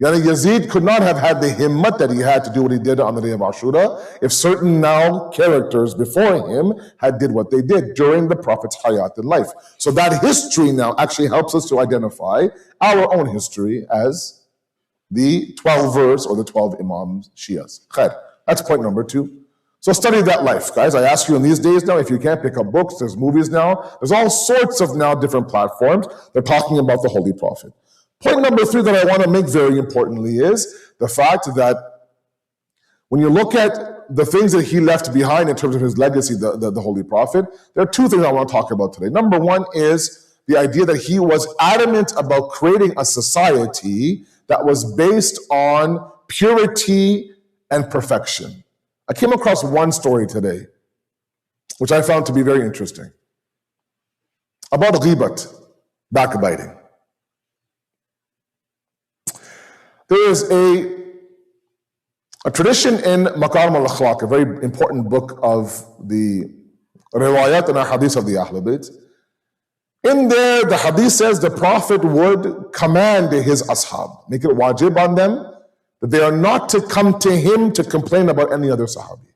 Yani Yazid could not have had the himmat that he had to do what he did on the day of Ashura if certain now characters before him had did what they did during the Prophet's hayat in life. So that history now actually helps us to identify our own history as the 12 verse or the 12 Imams Shias. Khair. That's point number two. So study that life, guys. I ask you in these days now, if you can't pick up books, there's movies now. There's all sorts of now different platforms. They're talking about the Holy Prophet. Point number three that I want to make very importantly is the fact that when you look at the things that he left behind in terms of his legacy, the Holy Prophet, there are two things I want to talk about today. Number one is the idea that he was adamant about creating a society that was based on purity and perfection. I came across one story today, which I found to be very interesting, about ghibat, backbiting. There is a tradition in Makarim al-Akhlaq, a very important book of the riwayat and hadith of the Ahlul Bayt. In there, the hadith says the Prophet would command his ashab, make it wajib on them, that they are not to come to him to complain about any other sahabi.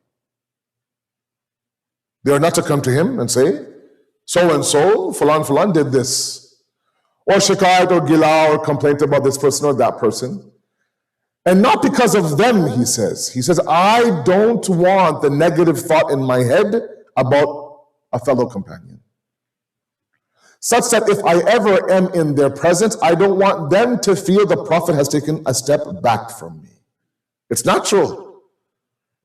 They are not to come to him and say, so-and-so, fulan did this, or shikayat or gila or complaint about this person or that person. And not because of them, he says. He says, I don't want the negative thought in my head about a fellow companion. Such that if I ever am in their presence, I don't want them to feel the Prophet has taken a step back from me. It's natural.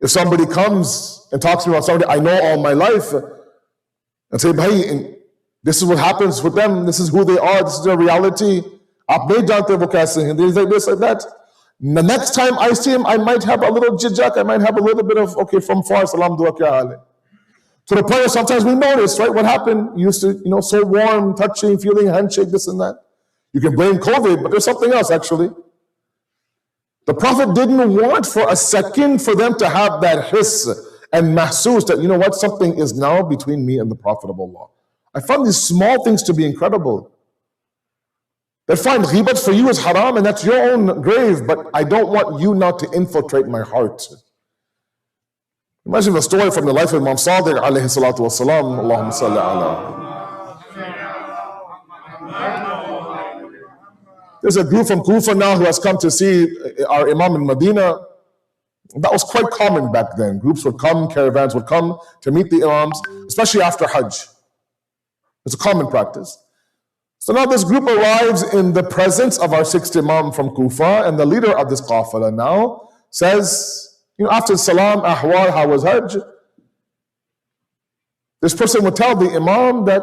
If somebody comes and talks to me about somebody I know all my life, and say, bhai, this is what happens with them, this is who they are, this is their reality. Aap nahi jante wo kaise hain. They like this, like that. The next time I see him, I might have a little jijak, I might have a little bit of, okay, from far, salam dua kya haal hai. To the point where sometimes we notice, right, what happened? You used to, so warm, touching, feeling, handshake, this and that. You can blame COVID, but there's something else actually. The Prophet didn't want for a second for them to have that hiss and mahsus that, something is now between me and the Prophet of Allah. I found these small things to be incredible. That fine, ghibat for you is haram and that's your own grave, but I don't want you now to infiltrate my heart. Imagine the story from the life of Imam Sadiq alayhi salatu wasalam. Allahumma salli ala. There's a group from Kufa now who has come to see our Imam in Medina. That was quite common back then. Groups would come, caravans would come to meet the Imams, especially after Hajj. It's a common practice. So now this group arrives in the presence of our sixth Imam from Kufa, and the leader of this qafala now says, after salam, ahwal, how was Hajj? This person would tell the Imam that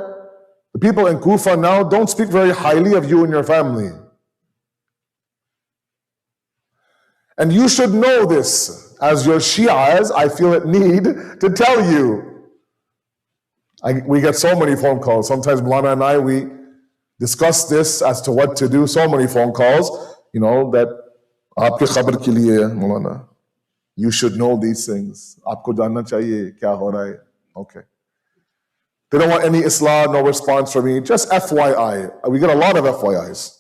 the people in Kufa now don't speak very highly of you and your family. And you should know this. As your Shi'as, I feel it need to tell you. We get so many phone calls. Sometimes Maulana and I, we discuss this as to what to do. So many phone calls, that aapke khabar ke liye, Maulana. You should know these things. Aapko janna chahiye, kya ho raha hai. Okay. They don't want any islah, no response from me. Just FYI. We get a lot of FYIs.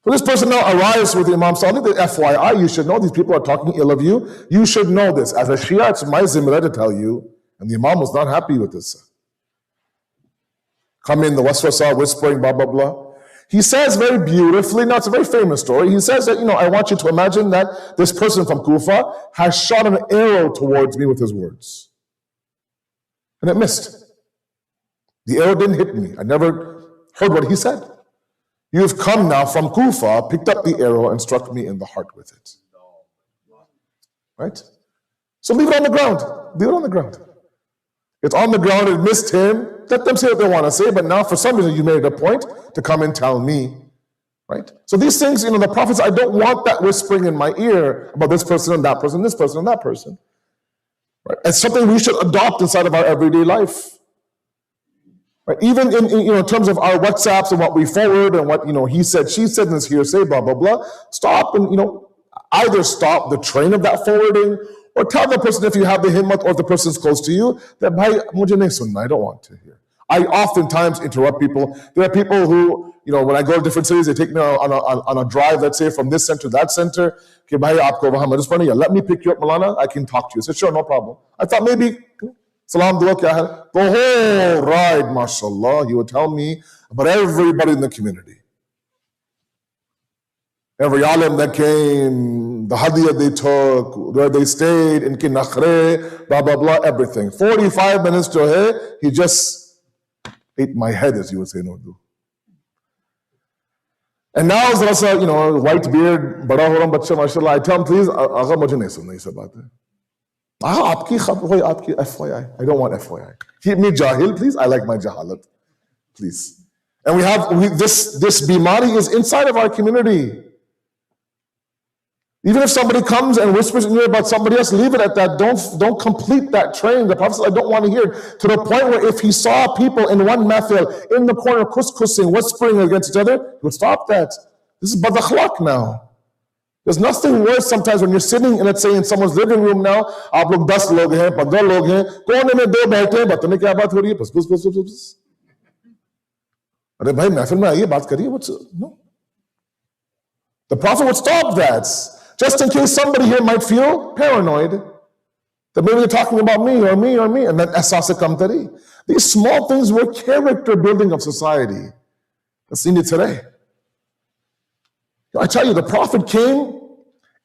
So this person now arrives with the Imam Sadiq, the FYI, you should know these people are talking ill of you. You should know this. As a Shia, it's my zimra to tell you. And the Imam was not happy with this. Come in, the waswasa, whispering, blah, blah, blah. He says very beautifully, now it's a very famous story, he says that, I want you to imagine that this person from Kufa has shot an arrow towards me with his words. And it missed. The arrow didn't hit me. I never heard what he said. You've come now from Kufa, picked up the arrow and struck me in the heart with it. Right? So leave it on the ground. Leave it on the ground. It's on the ground, it missed him. Let them say what they want to say, but now for some reason you made it a point to come and tell me. Right? So these things, the prophets, I don't want that whispering in my ear about this person and that person, this person and that person. Right? It's something we should adopt inside of our everyday life. Right? Even in terms of our WhatsApps and what we forward and what he said, she said, and this hearsay, blah blah blah. Stop and either stop the train of that forwarding, or tell the person if you have the himmat or if the person is close to you that bhai mujhe nahi sunna, I don't want to hear. I oftentimes interrupt people. There are people who when I go to different cities, they take me on a drive, let's say from this center to that center. Okay, bhai aapko wahan madras padhna, let me pick you up, Maulana. I can talk to you. I said, sure, no problem. I thought maybe salam dua kya hai? The whole ride, mashallah, he would tell me about everybody in the community. Every alim that came, the hadiyah they took, where they stayed, in nakhre, blah, blah, blah, everything. 45 minutes to hai, he just ate my head, as you would say in Urdu. And now, white beard, bada ho raha bachcha, mashallah. I tell him, please, agha mujhe nahi sunna ye sab baatein. Aapki FYI. I don't want FYI. Keep me jahil, please. I like my jahalat, please. And this bimari is inside of our community. Even if somebody comes and whispers in your ear about somebody else, leave it at that. Don't complete that train. The Prophet said, I don't want to hear it. To the point where if he saw people in one methil, in the corner, kuskusing, whispering against each other, he would stop that. This is badakhlaq now. There's nothing worse sometimes when you're sitting, let's say, in someone's living room now, aap log 10 log hain, 15 log hain, kone mein do baithe hain, batane kya baat ho rahi hai, bas. Arey bhai, mehfil mein aiye, baat kariye, no. The Prophet would stop that. Just in case somebody here might feel paranoid that maybe they're talking about me, and then ehsaas kamtari. These small things were character building of society. That's needed today. I tell you, the Prophet came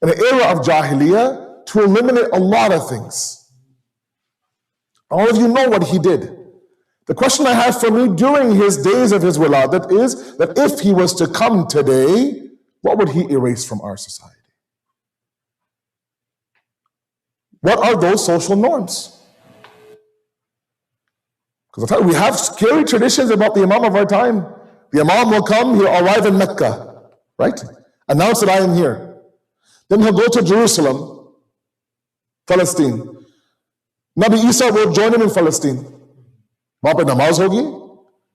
in an era of Jahiliyyah to eliminate a lot of things. All of you know what he did. The question I have for you during his days of his wiladat is that if he was to come today, what would he erase from our society? What are those social norms? Because I tell you, we have scary traditions about the Imam of our time. The Imam will come, he'll arrive in Mecca, right? Announce that I am here. Then he'll go to Jerusalem, Palestine. Nabi Isa will join him in Palestine. Wahan pe namaz hogi.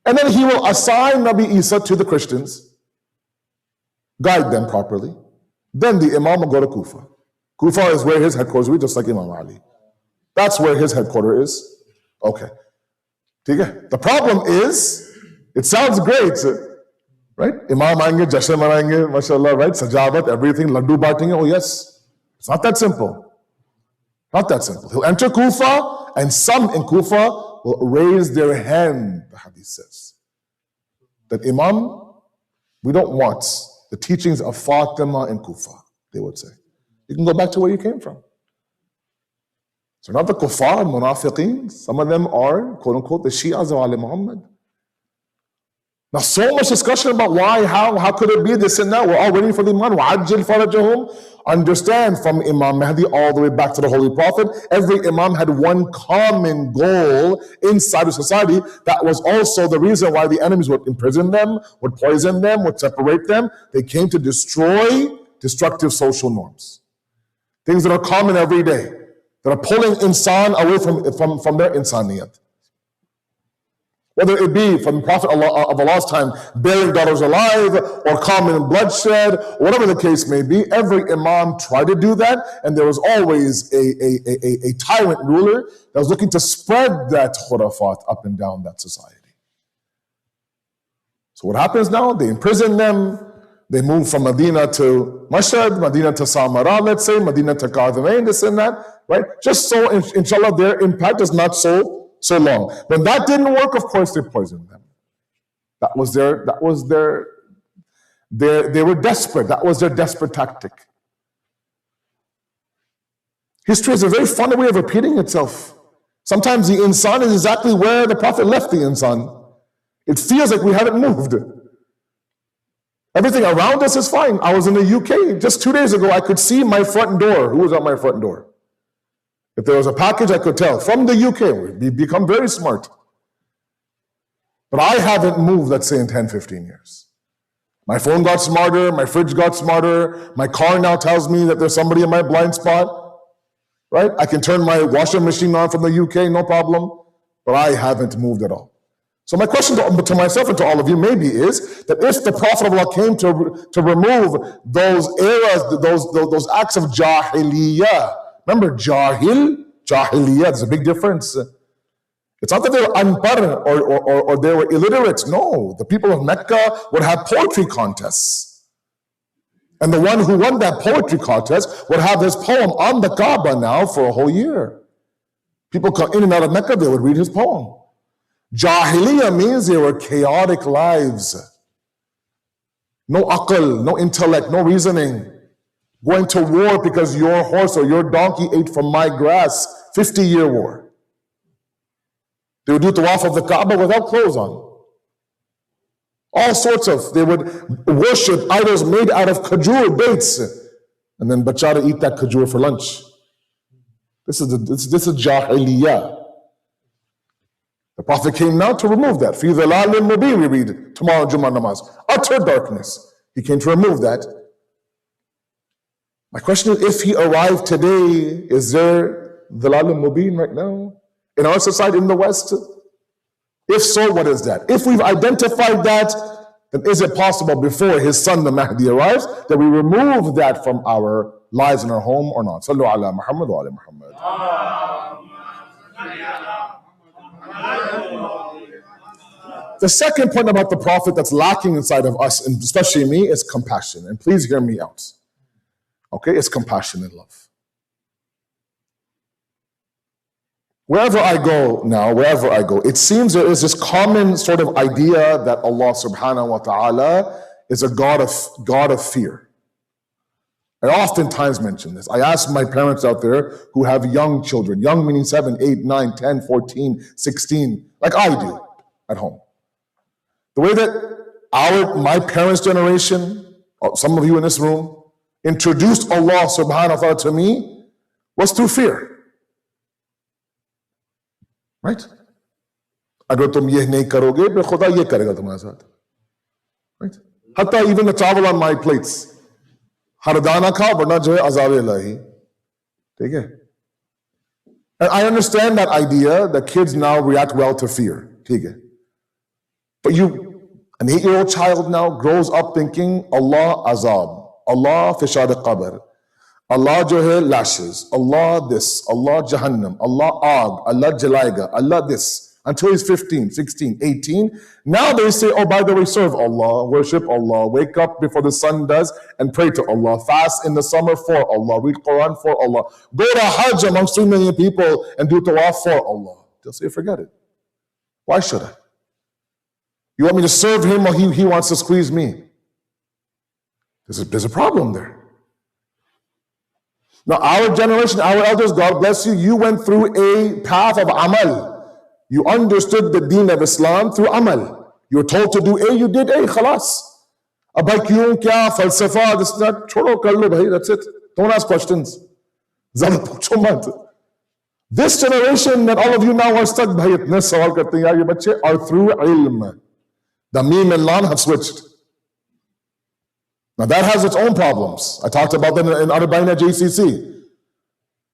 And then he will assign Nabi Isa to the Christians, guide them properly. Then the Imam will go to Kufa. Kufa is where his headquarters is, just like Imam Ali. That's where his headquarters is. Okay. The problem is, it sounds great, right? Imam aayenge, jashan manayenge, mashallah, right? Sajabat, everything, laddu baatenge. Oh yes. It's not that simple. Not that simple. He'll enter Kufa, and some in Kufa will raise their hand, the hadith says. That Imam, we don't want the teachings of Fatima in Kufa, they would say. You can go back to where you came from. So not the kuffar, munafiqeen, some of them are, quote unquote, the Shi'as of Ali Muhammad. Now so much discussion about why, how could it be this and that? We're all waiting for the Imam. وَعَجِّلْ فَرَجَهُمْ. Understand, from Imam Mahdi all the way back to the Holy Prophet, every Imam had one common goal inside of society. That was also the reason why the enemies would imprison them, would poison them, would separate them. They came to destroy destructive social norms. Things that are common every day, that are pulling insan away from their insaniyat. Whether it be from Prophet of Allah's time, burying daughters alive, or common bloodshed, whatever the case may be, every imam tried to do that, and there was always a tyrant ruler that was looking to spread that khurafat up and down that society. So what happens now? They imprison them. They move from Medina to Mashhad, Medina to Samara, let's say, Medina to Qadhimain, this and that, right? Just so, inshallah, their impact is not so long. When that didn't work, of course, they poisoned them. They were desperate. That was their desperate tactic. History is a very funny way of repeating itself. Sometimes the insan is exactly where the Prophet left the insan. It feels like we haven't moved. Everything around us is fine. I was in the UK just 2 days ago. I could see my front door. Who was at my front door? If there was a package, I could tell. From the UK, we've become very smart. But I haven't moved, let's say, in 10, 15 years. My phone got smarter. My fridge got smarter. My car now tells me that there's somebody in my blind spot. Right? I can turn my washing machine on from the UK, no problem. But I haven't moved at all. So my question to myself and to all of you maybe is that if the Prophet of Allah came to remove those eras, those acts of jahiliyyah, remember jahiliyyah, there's a big difference. It's not that they were unpar or they were illiterate. No, the people of Mecca would have poetry contests. And the one who won that poetry contest would have his poem on the Kaaba now for a whole year. People come in and out of Mecca, they would read his poem. Jahiliyyah means they were chaotic lives. No aql, no intellect, no reasoning. Going to war because your horse or your donkey ate from my grass. 50-year war. They would do tawaf of the Kaaba without clothes on. All sorts of, they would worship idols made out of khajur, dates, and then bachara eat that khajur for lunch. This is jahiliyyah. The Prophet came now to remove that. Fi dhalalin mubin, we read tomorrow Jummah namaz. Utter darkness. He came to remove that. My question is, if he arrived today, is there dhalalin mubin right now in our society in the West? If so, what is that? If we've identified that, then is it possible before his son, the Mahdi, arrives, that we remove that from our lives in our home or not? Sallu ala Muhammad wa ala Muhammad. The second point about the Prophet that's lacking inside of us, and especially me, is compassion. And please hear me out. Okay, it's compassion and love. Wherever I go now, it seems there is this common sort of idea that Allah subhanahu wa ta'ala is a God of fear. I oftentimes mention this. I ask my parents out there who have young children, young meaning 7, 8, 9, 10, 14, 16, like I do at home. The way that my parents' generation, some of you in this room, introduced Allah subhanahu wa ta'ala to me was through fear. Right? Agar tum yeh nahi karoge, phir khuda yeh karega tumhare saath. Right? Hatta even the travel on my plates. Har dana khao, varna jo hai azab ilahi. Theek hai? And I understand that idea that kids now react well to fear. Theek hai? But an 8-year-old child now grows up thinking Allah azab, Allah fishad qabr, Allah jo hai lashes, Allah this, Allah jahannam, Allah aag, Allah jalayga, Allah this, until he's 15, 16, 18. Now they say, oh, by the way, serve Allah, worship Allah, wake up before the sun does and pray to Allah, fast in the summer for Allah, read Quran for Allah, go to Hajj amongst 3 million people and do tawaf for Allah. They'll say, forget it. Why should I? You want me to serve him or he wants to squeeze me? There's a problem there. Now, our generation, our elders, God bless you, you went through a path of amal. You understood the deen of Islam through amal. You were told to do A, you did A, khalas. Abhay kyun, kya, falsafa, this, that, chodo kar lo bhai, that's it. Don't ask questions. Zyada pucho mat. This generation that all of you now are stuck, bhai, itne sawal karte hain, yaar, ye bachche are through ilm. The meme and lam have switched. Now that has its own problems. I talked about that in Arbaina JCC.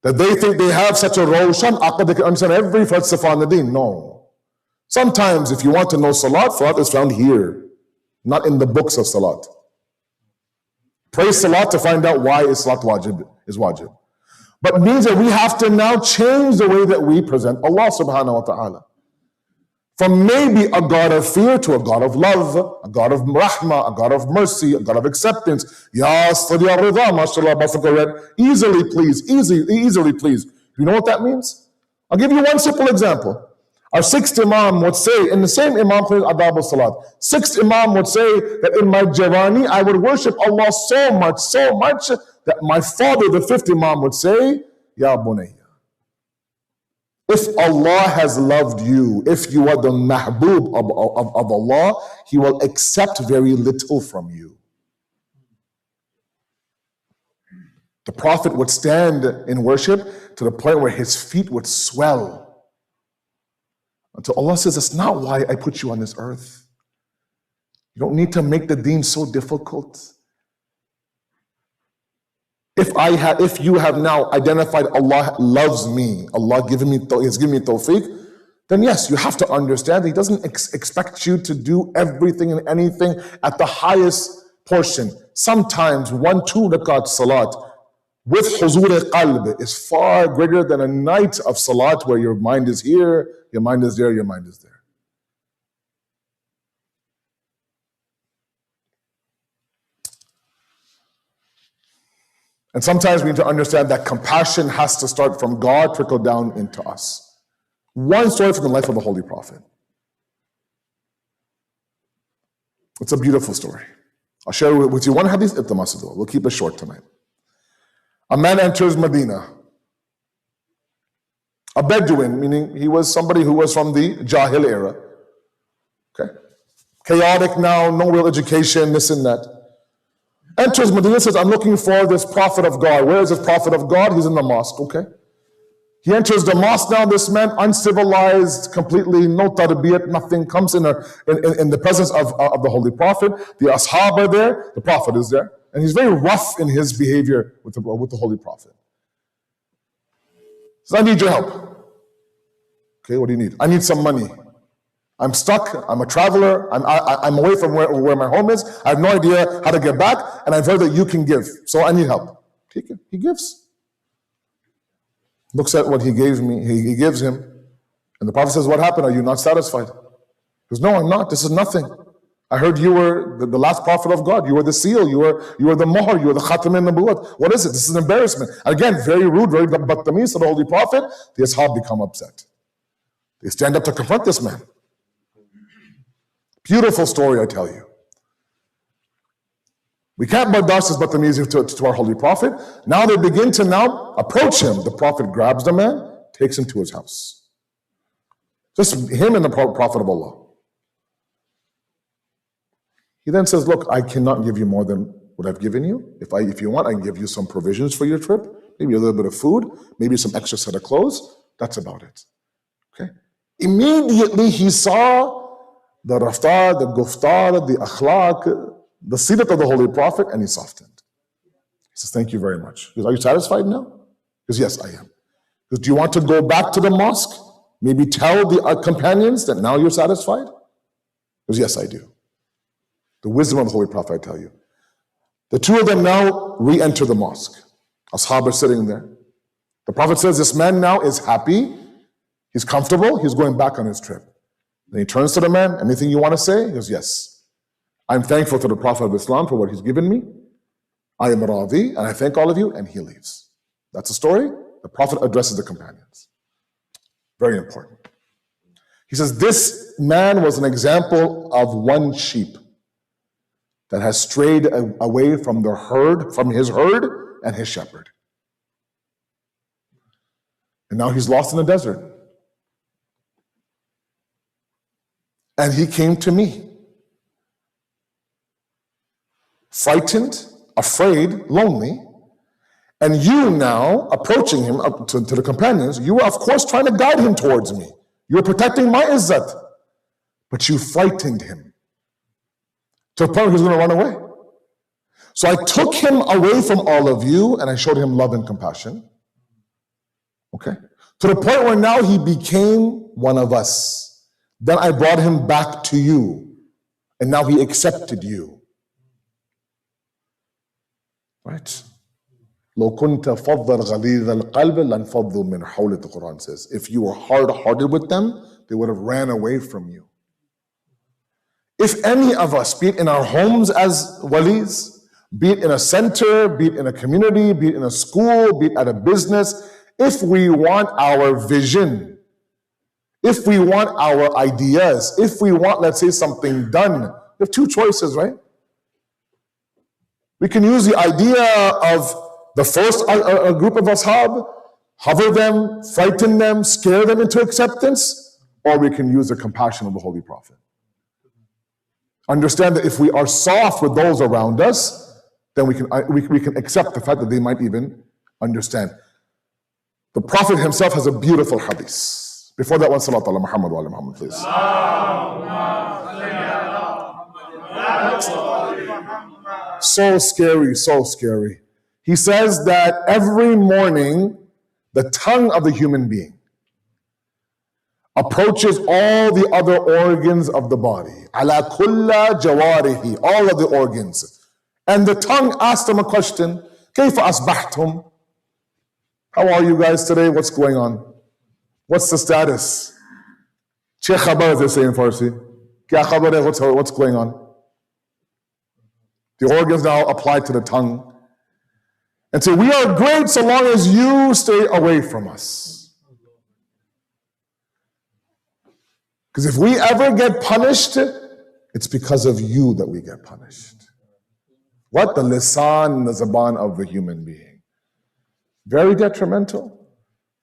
That they think they have such a roshan aqad, they can understand every falsafa in the deen. No. Sometimes if you want to know salat is found here, not in the books of salat. Pray salat to find out why salat is wajib. But it means that we have to now change the way that we present Allah subhanahu wa ta'ala. From maybe a God of fear to a God of love, a God of rahmah, a God of mercy, a God of acceptance. Ya Sadi Ar-Rida, mashallah, read, easily please, easily please. Do you know what that means? I'll give you one simple example. Our 6th Imam would say, in the same Imam prays Adab al-Salat, 6th Imam would say that in my Javani, I would worship Allah so much, that my father, the 5th Imam, would say, Ya Bunayya. If Allah has loved you, if you are the mahbub of Allah, He will accept very little from you. The Prophet would stand in worship to the point where his feet would swell. Until Allah says, that's not why I put you on this earth. You don't need to make the deen so difficult. If you have now identified Allah loves me, Allah has given me tawfiq, then yes, you have to understand that He doesn't expect you to do everything and anything at the highest portion. Sometimes 1-2 rakat salat with huzur qalb is far greater than a night of salat where your mind is here, your mind is there, your mind is there. And sometimes we need to understand that compassion has to start from God, trickle down into us. One story from the life of the Holy Prophet. It's a beautiful story. I'll share with you one hadith, we'll keep it short tonight. A man enters Medina. A Bedouin, meaning he was somebody who was from the Jahil era. Okay? chaotic now, no real education, this and that. Enters Medina, says, I'm looking for this prophet of God. Where is this prophet of God? He's in the mosque, okay. He enters the mosque now, this man, uncivilized, completely, no tarbiyat, nothing, comes in the presence of the Holy Prophet. The ashab are there, the Prophet is there. And he's very rough in his behavior with the Holy Prophet. He says, I need your help. Okay, what do you need? I need some money. I'm stuck, I'm a traveler, I'm away from where my home is, I have no idea how to get back, and I've heard that you can give, so I need help. Take it. He gives. Looks at what he gave me, he gives him, and the Prophet says, what happened? Are you not satisfied? He goes, no, I'm not, this is nothing. I heard you were the last prophet of God, you were the seal, you were the mohr, you were the khatam al-nabuwwat. What is it? This is an embarrassment. Again, very rude, very battamiz to the Holy Prophet. The ashab become upset. They stand up to confront this man. Beautiful story, I tell you. We can't bardash this battamizi to our Holy Prophet. Now they begin to now approach him. The Prophet grabs the man, takes him to his house. Just him and the Prophet of Allah. He then says, look, I cannot give you more than what I've given you. If you want, I can give you some provisions for your trip, maybe a little bit of food, maybe some extra set of clothes. That's about it. Okay. Immediately he saw the raftar, the guftar, the akhlaq, the sirat of the Holy Prophet, and he softened. He says, thank you very much. He goes, are you satisfied now? He goes, yes, I am. He goes, do you want to go back to the mosque? Maybe tell the companions that now you're satisfied? He goes, yes, I do. The wisdom of the Holy Prophet, I tell you. The two of them now re-enter the mosque. Ashab are sitting there. The Prophet says, this man now is happy, he's comfortable, he's going back on his trip. Then he turns to the man, anything you want to say? He goes, yes. I'm thankful to the Prophet of Islam for what he's given me. I am radi, and I thank all of you, and he leaves. That's the story. The Prophet addresses the companions. Very important. He says, this man was an example of one sheep that has strayed away from his herd and his shepherd. And now he's lost in the desert. And he came to me, frightened, afraid, lonely. And you now, approaching him up to the companions, you were of course trying to guide him towards me. You were protecting my izzat, but you frightened him to the point where he was going to run away. So I took him away from all of you and I showed him love and compassion. Okay? To the point where now he became one of us. Then I brought him back to you, and now he accepted you. Right? لو كنت فظا غليظ القلب لانفضوا من حولك, the Quran says. If you were hard-hearted with them, they would have ran away from you. If any of us, be it in our homes as walis, be it in a center, be it in a community, be it in a school, be it at a business, if we want our vision, if we want our ideas, if we want, let's say, something done, we have two choices, right? We can use the idea of the first group of ashab, hover them, frighten them, scare them into acceptance, or we can use the compassion of the Holy Prophet. Understand that if we are soft with those around us, then we can accept the fact that they might even understand. The Prophet himself has a beautiful hadith. Before that one, salat ala Muhammad wa ala Muhammad, please. So scary, so scary. He says that every morning, the tongue of the human being approaches all the other organs of the body. Ala kulla jawarihi, all of the organs. And the tongue asked him a question, Kayfa asbahtum? How are you guys today? What's going on? What's the status? Che khabar, as they say in Farsi. Kya khabar hai, what's going on? The organs now apply to the tongue and say, we are great so long as you stay away from us. Because if we ever get punished, it's because of you that we get punished. What? The lisan, the zaban of the human being. Very detrimental.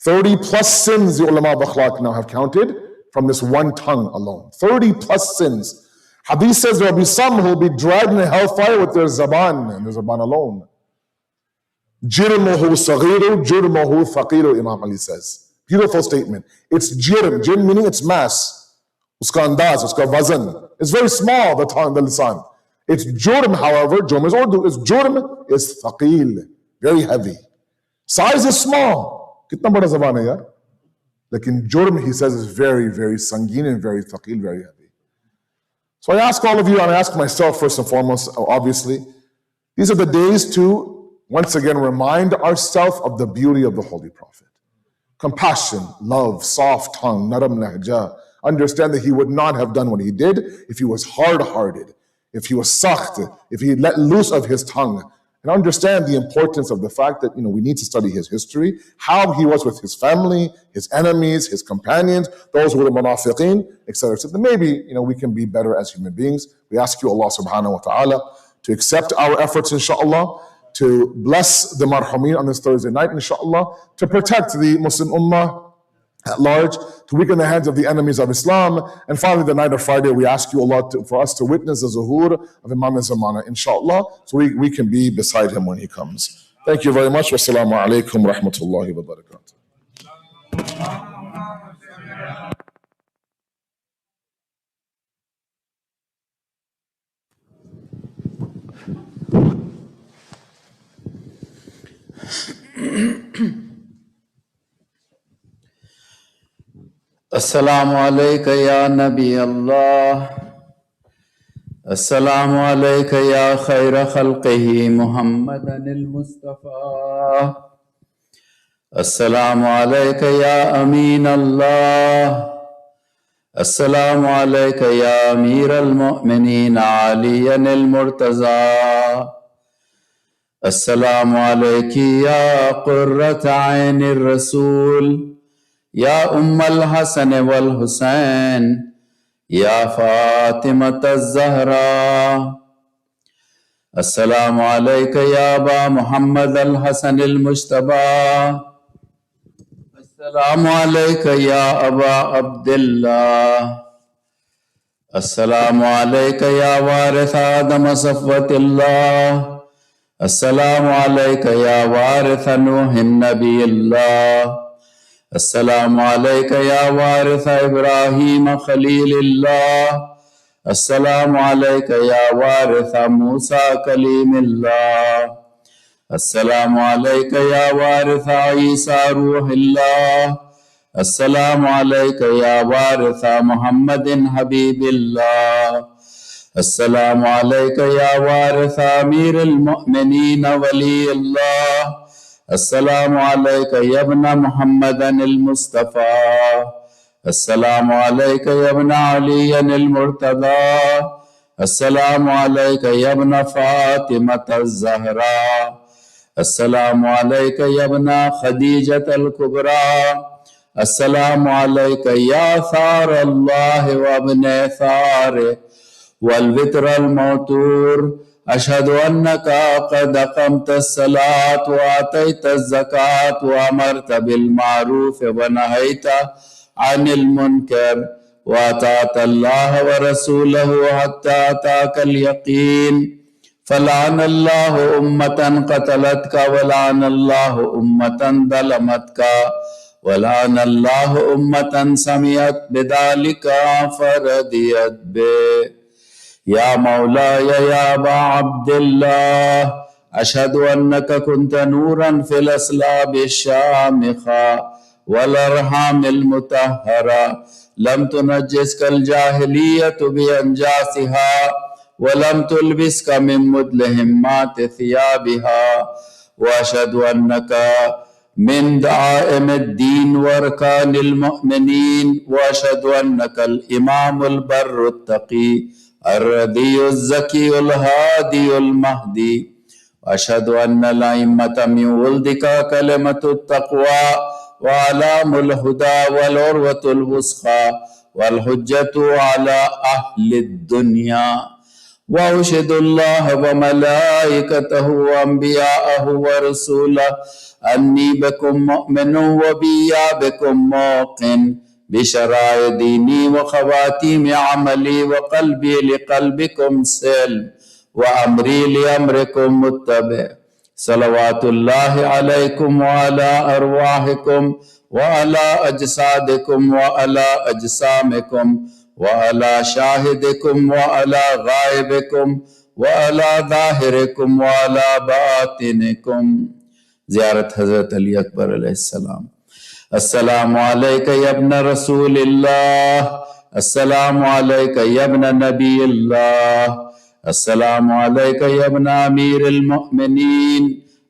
30 plus sins the ulama of akhlaq now have counted from this one tongue alone. 30 plus sins. Hadith says there will be some who will be dragged in the hellfire with their zaban, and their zaban alone. Jirmuhu saghiru, jurmuhu thaqiru, Imam Ali says. Beautiful statement. It's jirm meaning it's mass. Uska andaz, uska wazan. It's very small, the tongue, the lisan. It's jurm, however, jurm is urdu. It's jurm is thaqil, very heavy. Size is small. Kitna bada zaban hai yaar? Lekin jurm, he says, is very, very sangeen and very thaqil, very heavy. So I ask all of you, and I ask myself first and foremost, obviously, these are the days to, once again, remind ourselves of the beauty of the Holy Prophet. Compassion, love, soft tongue, naram lahja. Understand that he would not have done what he did if he was hard-hearted, if he was sakht, if he let loose of his tongue. And understand the importance of the fact that, we need to study his history, how he was with his family, his enemies, his companions, those who were munafiqeen, etc. So maybe, we can be better as human beings. We ask you, Allah subhanahu wa ta'ala, to accept our efforts, inshallah, to bless the marhameen on this Thursday night, inshallah, to protect the Muslim ummah at large, to weaken the hands of the enemies of Islam. And finally, the night of Friday, we ask you, Allah, for us to witness the zuhur of Imam Zamana, inshallah, so we can be beside him when he comes. Thank you very much. Wassalamu alaikum wa rahmatullahi wa barakatuh. Assalamu alayka ya Nabi Allah. Assalamu alayka ya khayra khalqihi Muhammadan al-Mustafa. Assalamu alayka ya Amin Allah. Assalamu alayka ya Amir al-Mu'mineen Aliyan al-Murtaza. Assalamu alayki ya Qurrata Ayn al-Rasul. Ya al-Hasan wal-Husayn, Ya Fatimah al-Zahra. Assalamu alayka ya Aba Muhammad al-Hasan al-Mujtaba. Assalamu alayka ya Aba Abdullah. Assalamu alayka ya Warith Adam Safwatillah. Assalamu alayka ya Warith Nuhin Nabiyillah. Assalamu alayka ya waritha Ibrahim Khalilillah. Assalamu alayka ya waritha Musa Kalimillah. Assalamu alayka ya waritha Isa Ruhillah. Assalamu alayka ya waritha Muhammadin Habibillah. Assalamu alayka ya waritha Amir al-Mu'mineen Waliyullah. Assalamu alayka ya ibna Muhammadan al-Mustafa. Assalamu alayka ya ibna Aliyan al-Murtada. Assalamu alayka ya ibna Fatimah al-Zahra. Assalamu alayka ya ibna Khadijah al-Kubra. Assalamu alayka ya Thar Allah wa ibna Thar wal-Witr al-Mawtur. أشهد أنك قد أقمت الصلاة وآتيت الزكاة وأمرت بالمعروف ونهيت عن المنكر وأطعت الله ورسوله حتى أتاك اليقين فلعن الله أمة قتلتك ولعن الله أمة ظلمتك ولعن الله أمة سمعت بذلك فرضيت به. يا مولاي يا أبا عبد الله أشهد أنك كنت نورا في الأصلاب الشامخة والأرحام المطهرة لم تنجسك الجاهلية بأنجاسها ولم تلبسك من مدلهمات ثيابها وأشهد أنك من دعائم الدين وأركان المؤمنين وأشهد أنك الإمام البر التقي الرضي الزكي الهادي المهدي وأشهد أن الأئمة من ولدك كلمة التقوى وأعلام الهدى والعروة الوثقى والحجة على أهل الدنيا وأشهد الله وملائكته وأنبياءه ورسوله أني بكم مؤمن وبي بكم موقن बिशराए दीनी व खवातीम अमली व क़ल्बी लिक़ल्बिकुम सल्म व अमरी लिअम्रिकुम मुत्तबे। सलवातुल्लाहि अलैकुम व अला अरवाहिकुम व अला अजसादिकुम व अला अजसामिकुम व अला शाहिदिकुम व अला गायबिकुम व अला ज़ाहिरिकुम व अला बातिनिकुम। ज़ियारत हज़रत अली अकबर अलैहिस्सलाम। अस्सलामु अलैका या इब्न रसूलिल्लाह, अस्सलामु अलैका या इब्न नबील्लाह, अस्सलामु अलैका या इब्न अमीरिल मुअमिनीन,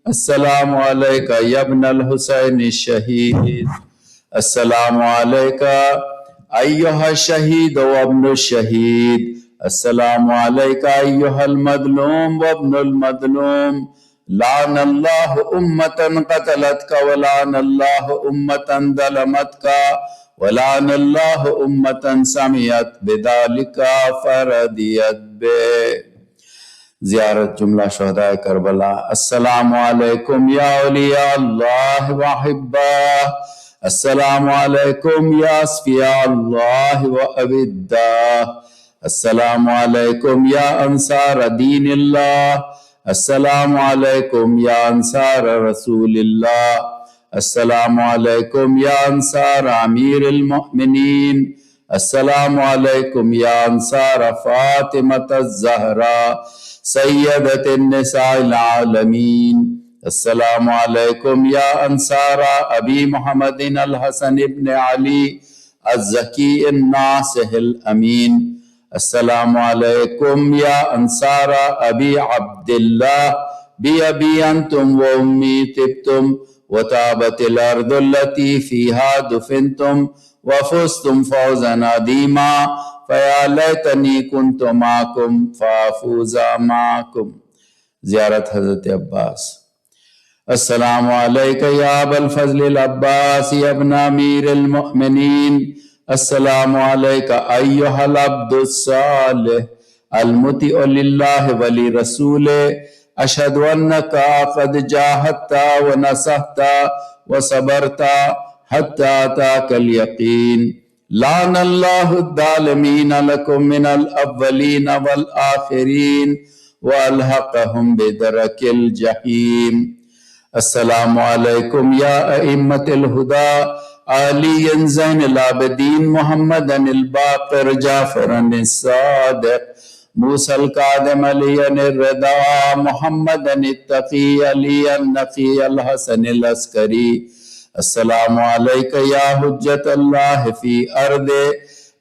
अस्सलामु अलैका या इब्नल हुसैन शहीद, अस्सलामु अलैका अय्युहा शहीद व इब्नुश शहीद, अस्सलामु अलैका अय्युहल मज़लूम व इब्नुल मज़लूम। लानल्लाहु उम्मतन क़तलतका व लानल्लाहु उम्मतन ज़लमतका व लानल्लाहु उम्मतन समियत बिदालिका फरदियत बे। ज़ियारत जुमला शुहदाए करबला। अस्सलामु अलैकुम या औलिया अल्लाह व अहिब्बाह, अस्सलामु अलैकुम या अस्फिया अल्लाह व अविद्दाह, अस्सलामु अलैकुम या अंसार दीनिल्लाह, अस्सलामु अलैकुम या अंसार रसूलिल्लाह, अस्सलामु अलैकुम या अंसार अमीरिल मुअमिनीन, अस्सलामु अलैकुम या अंसार फातिमतज़ ज़हरा सय्यदतिन निसाइल आलमीन, अस्सलामु अलैकुम या अंसारा अबी मुहम्मदिन अल हसन इब्न अली अज़्ज़की अन्नासिहिल अमीन, अस्सलामु अलैकुम या अंसारा अबी अब्दिल्लाह बी अबी अंतुम व उम्मी तिब्तुम व ताबतिल अर्दुल्लती फीहा दुफिनतुम व फुज़्तुम फौज़न अज़ीमा फया लैतनी कुन्तु माकुम फाफूज़ा माकुम। ज़ियारत हज़रत अब्बास। अस्सलामु अलैका या अबल फ़ज़्लिल अब्बास या इब्न अमीरिल मुअमिनीन, अस्सलामु अलैका अय्युहल अब्दुस सालिह अल मुतिअ लिल्लाहि व लिरसूलिहि अशहदु अन्नका क़द जाहदता व नसहता व सबरता हत्ता अताकल यकीन। लानल्लाहु ज़ालिमीन लकुम मिनल अव्वलीन वल आखिरीन व अलहक़हुम बिदरकिल जहीम। अस्सलामु अलैकुम या अइम्मतिल हुदा अली ज़ैनुल आबिदीन मुहम्मदनिल बाक़िर जाफ़रनिस सादिक़ मूसल कादिम अलियनिर रिदा मुहम्मदनित तक़ी अलियन नक़ी अल हसनिल अस्करी। अस्सलामु अलैका या हुज्जतल्लाह फी अर्दे,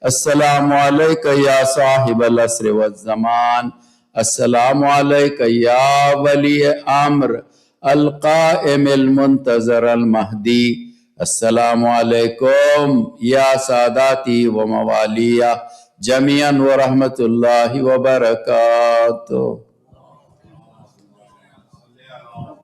अस्सलामु अलैका या साहिबल अस्र वज़ ज़मान, अस्सलामु अलैका या वली अम्र अल क़ाइमिल मुंतज़र अल महदी, अस्सलामु अलैकुम या सादाती व मवालिया जमीअन व रहमतुल्लाहि व बरकातुहू।